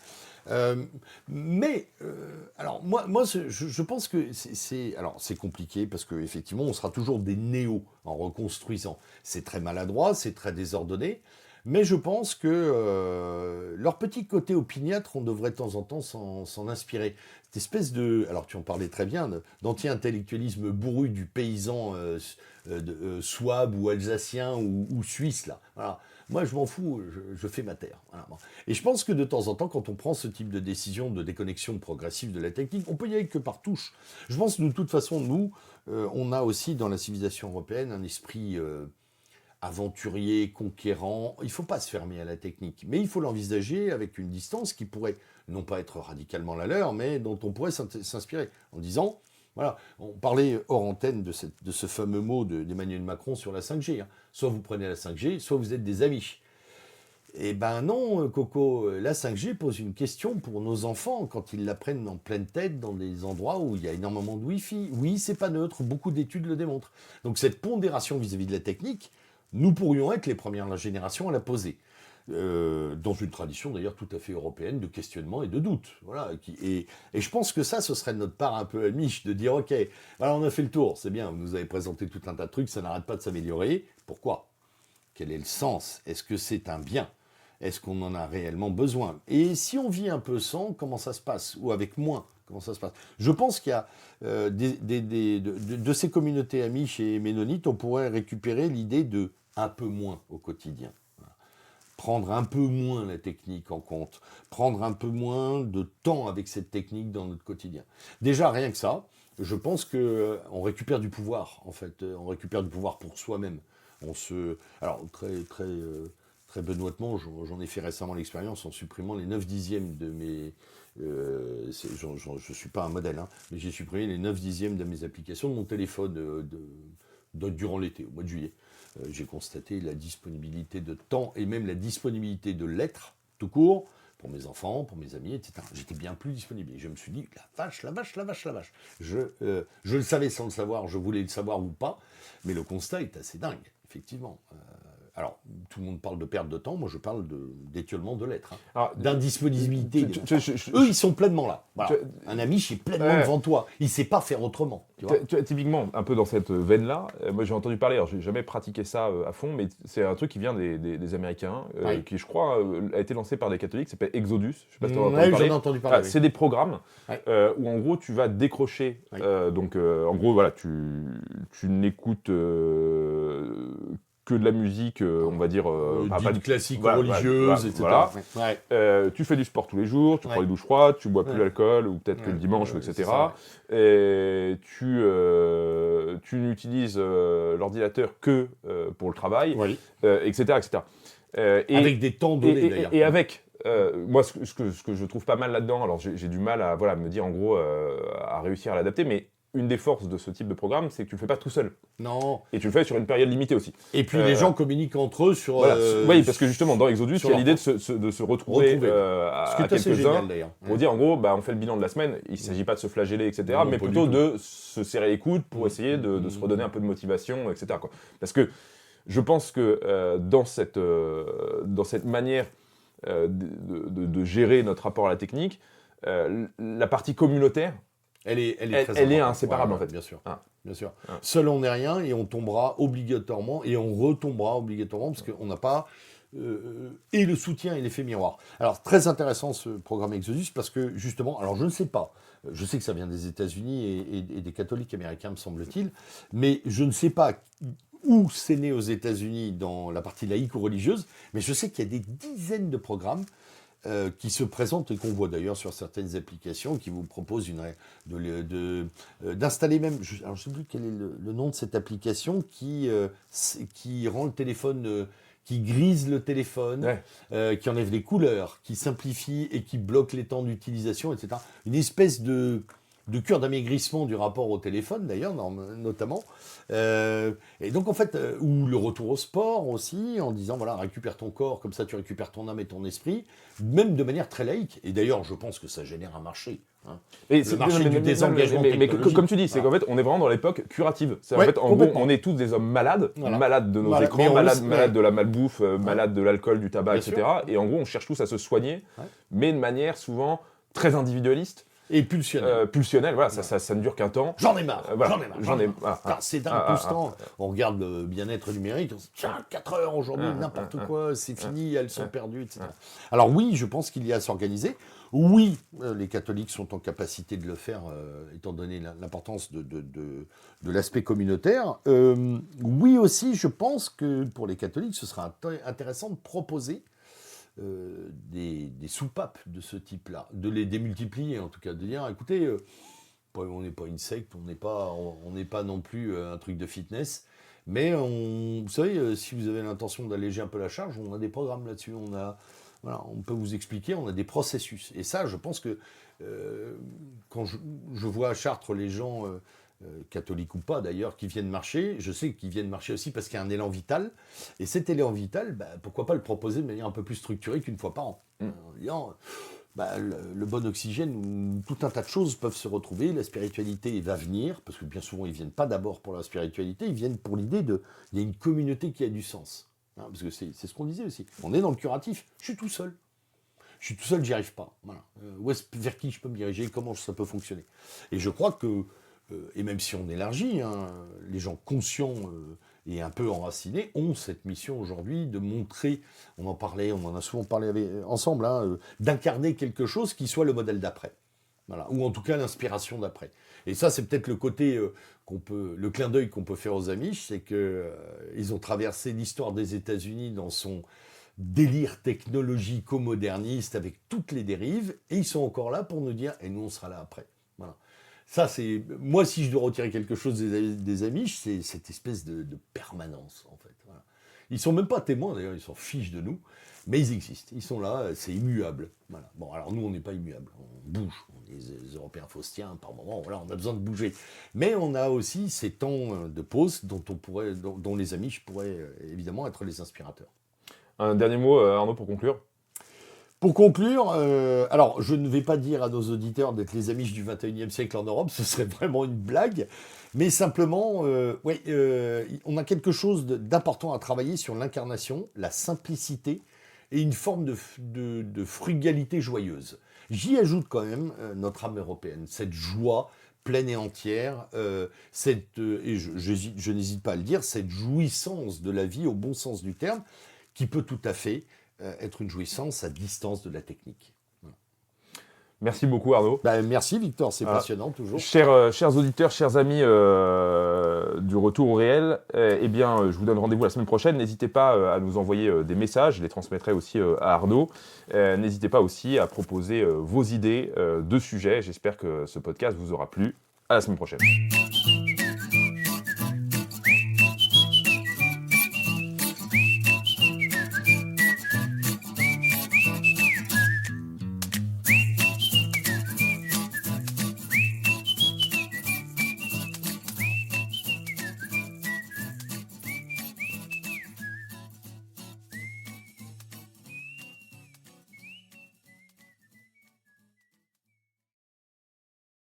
B: Alors moi je pense que c'est compliqué parce qu'effectivement on sera toujours des néos en reconstruisant. C'est très maladroit, c'est très désordonné, mais je pense que leur petit côté opiniâtre, on devrait de temps en temps s'en inspirer. Cette espèce de, alors tu en parlais très bien, d'anti-intellectualisme bourru du paysan souabe ou alsacien ou suisse là. Voilà. Moi, je m'en fous, je fais ma terre. Voilà. Et je pense que de temps en temps, quand on prend ce type de décision de déconnexion progressive de la technique, on peut y aller que par touche. Je pense que de toute façon, nous, on a aussi dans la civilisation européenne un esprit aventurier, conquérant. Il ne faut pas se fermer à la technique, mais il faut l'envisager avec une distance qui pourrait non pas être radicalement la leur, mais dont on pourrait s'inspirer en disant... Voilà, on parlait hors antenne de ce fameux mot d'Emmanuel Macron sur la 5G. Soit vous prenez la 5G, soit vous êtes des amis. Eh ben non, Coco, la 5G pose une question pour nos enfants quand ils la prennent en pleine tête dans des endroits où il y a énormément de Wi-Fi. Oui, c'est pas neutre, beaucoup d'études le démontrent. Donc cette pondération vis-à-vis de la technique, nous pourrions être les premières générations à la poser. Dans une tradition d'ailleurs tout à fait européenne de questionnement et de doute. Voilà, et je pense que ce serait notre part un peu amiche de dire ok, alors on a fait le tour, c'est bien, vous nous avez présenté tout un tas de trucs, ça n'arrête pas de s'améliorer. Pourquoi ? Quel est le sens ? Est-ce que c'est un bien ? Est-ce qu'on en a réellement besoin ? Et si on vit un peu sans, comment ça se passe ? Ou avec moins, comment ça se passe ? Je pense qu'il y a de ces communautés amiches et ménonites, on pourrait récupérer l'idée de un peu moins au quotidien. Prendre un peu moins la technique en compte, prendre un peu moins de temps avec cette technique dans notre quotidien. Déjà, rien que ça, je pense qu'on récupère du pouvoir, en fait. On récupère du pouvoir pour soi-même. Alors, très benoîtement, j'en ai fait récemment l'expérience en supprimant les 9/10 de Je suis pas un modèle, hein, mais j'ai supprimé les 9 dixièmes de mes applications de mon téléphone durant l'été, au mois de juillet. J'ai constaté la disponibilité de temps et même la disponibilité de lettres, tout court, pour mes enfants, pour mes amis, etc. J'étais bien plus disponible. Et je me suis dit, la vache, la vache, la vache, la vache. Je le savais sans le savoir, je voulais le savoir ou pas, mais le constat est assez dingue, effectivement. Alors, tout le monde parle de perte de temps, moi je parle d'étiolement de l'être, d'indisponibilité. Eux, ils sont pleinement là. Voilà. Un ami, il est pleinement devant toi. Il ne sait pas faire autrement. Tu vois,
A: typiquement, un peu dans cette veine-là, moi j'ai entendu parler, alors j'ai jamais pratiqué ça à fond, mais c'est un truc qui vient des Américains, qui je crois a été lancé par des catholiques, ça s'appelle Exodus. Je sais pas si t'en as entendu parler. C'est des programmes où en gros tu vas décrocher. Donc en gros, voilà, tu n'écoutes que de la musique, on va dire...
B: pas de classique religieuse, etc.
A: Voilà. Tu fais du sport tous les jours, tu prends les douches froides, tu bois plus d'alcool, ou peut-être que le dimanche, etc. Et tu n'utilises l'ordinateur que pour le travail, etc. etc.
B: Avec des temps donnés, d'ailleurs.
A: Et avec... moi, ce que je trouve pas mal là-dedans, alors j'ai du mal à me dire en gros à réussir à l'adapter, mais une des forces de ce type de programme, c'est que tu le fais pas tout seul.
B: Non.
A: Et tu le fais sur une période limitée aussi.
B: Et puis les gens communiquent entre eux sur...
A: oui, parce que justement, dans Exodus, il y a l'idée de se retrouver à quelques-uns pour dire, en gros, on fait le bilan de la semaine, il ne s'agit pas de se flageller, etc., mais plutôt de se serrer les coudes pour essayer de se redonner un peu de motivation, etc. quoi. Parce que je pense que dans cette manière de gérer notre rapport à la technique, la partie communautaire, elle est inséparable, en fait.
B: Bien sûr. Bien sûr. Seul on n'est rien et on tombera obligatoirement et on retombera obligatoirement parce qu'on n'a pas et le soutien et l'effet miroir. Alors très intéressant ce programme Exodus parce que justement, alors je ne sais pas, je sais que ça vient des États-Unis et des catholiques américains me semble-t-il, mais je ne sais pas où c'est né aux États-Unis dans la partie laïque ou religieuse, mais je sais qu'il y a des dizaines de programmes qui se présentent et qu'on voit d'ailleurs sur certaines applications qui vous proposent d'installer même, alors je ne sais plus quel est le nom de cette application qui rend le téléphone, qui grise le téléphone, qui enlève les couleurs, qui simplifie et qui bloque les temps d'utilisation, etc. Une espèce de cure d'amaigrissement du rapport au téléphone, d'ailleurs, notamment. Et donc, en fait, ou le retour au sport aussi, en disant, voilà, récupère ton corps, comme ça tu récupères ton âme et ton esprit, même de manière très laïque. Et d'ailleurs, je pense que ça génère un marché.
A: Le marché du désengagement technologique. Mais comme tu dis, c'est qu'en fait, on est vraiment dans l'époque curative. En fait, en gros, on est tous des hommes malades, malades de nos écrans, malades de la malbouffe, malades de l'alcool, du tabac, etc. Et en gros, on cherche tous à se soigner, mais de manière souvent très individualiste.
B: Et pulsionnel.
A: Voilà, ça ne dure qu'un temps.
B: J'en ai marre. C'est dingue tout ce temps. On regarde le bien-être numérique, on se dit, tiens, 4 heures aujourd'hui, n'importe quoi, c'est fini, elles sont perdues, etc. Alors oui, je pense qu'il y a à s'organiser. Oui, les catholiques sont en capacité de le faire, étant donné l'importance de l'aspect communautaire. Oui aussi, je pense que pour les catholiques, ce sera intéressant de proposer des soupapes de ce type-là, de les démultiplier en tout cas, de dire écoutez, on n'est pas une secte, on n'est pas non plus un truc de fitness, mais vous savez, si vous avez l'intention d'alléger un peu la charge, on a des programmes là-dessus, on peut vous expliquer, on a des processus. Et ça, je pense que quand je vois à Chartres les gens... catholiques ou pas d'ailleurs, qui viennent marcher. Je sais qu'ils viennent marcher aussi parce qu'il y a un élan vital. Et cet élan vital, pourquoi pas le proposer de manière un peu plus structurée qu'une fois par an. En disant, le bon oxygène, où tout un tas de choses peuvent se retrouver. La spiritualité va venir, parce que bien souvent, ils ne viennent pas d'abord pour la spiritualité, ils viennent pour l'idée il y a une communauté qui a du sens. Parce que c'est ce qu'on disait aussi. On est dans le curatif. Je suis tout seul. J'y arrive pas. Voilà. Vers qui je peux me diriger, comment ça peut fonctionner. Et je crois que et même si on élargit, les gens conscients et un peu enracinés ont cette mission aujourd'hui de montrer, on en a souvent parlé ensemble, d'incarner quelque chose qui soit le modèle d'après. Voilà. Ou en tout cas l'inspiration d'après. Et ça, c'est peut-être le côté le clin d'œil qu'on peut faire aux Amish, c'est qu'ils ont traversé l'histoire des États-Unis dans son délire technologico-moderniste avec toutes les dérives, et ils sont encore là pour nous dire, et nous on sera là après. Voilà. Ça, c'est... Moi, si je dois retirer quelque chose des Amish, c'est cette espèce de permanence, en fait. Voilà. Ils sont même pas témoins d'ailleurs, ils s'en fichent de nous, mais ils existent, ils sont là, c'est immuable. Voilà. Bon, alors nous on n'est pas immuable, on bouge, on est des Européens faustiens par moment, voilà, on a besoin de bouger. Mais on a aussi ces temps de pause dont les Amish pourraient évidemment être les inspirateurs.
A: Un dernier mot, Arnaud, pour conclure.
B: Pour conclure, alors je ne vais pas dire à nos auditeurs d'être les Amish du 21e siècle en Europe, ce serait vraiment une blague, mais simplement, on a quelque chose d'important à travailler sur l'incarnation, la simplicité et une forme de frugalité joyeuse. J'y ajoute quand même notre âme européenne, cette joie pleine et entière, et je n'hésite pas à le dire, cette jouissance de la vie au bon sens du terme, qui peut tout à fait être une jouissance à distance de la technique. Voilà.
A: Merci beaucoup, Arnaud.
B: Merci, Victor, c'est passionnant, toujours.
A: Chers auditeurs, chers amis du Retour au réel, je vous donne rendez-vous la semaine prochaine. N'hésitez pas à nous envoyer des messages, je les transmettrai aussi à Arnaud. N'hésitez pas aussi à proposer vos idées de sujets. J'espère que ce podcast vous aura plu. À la semaine prochaine.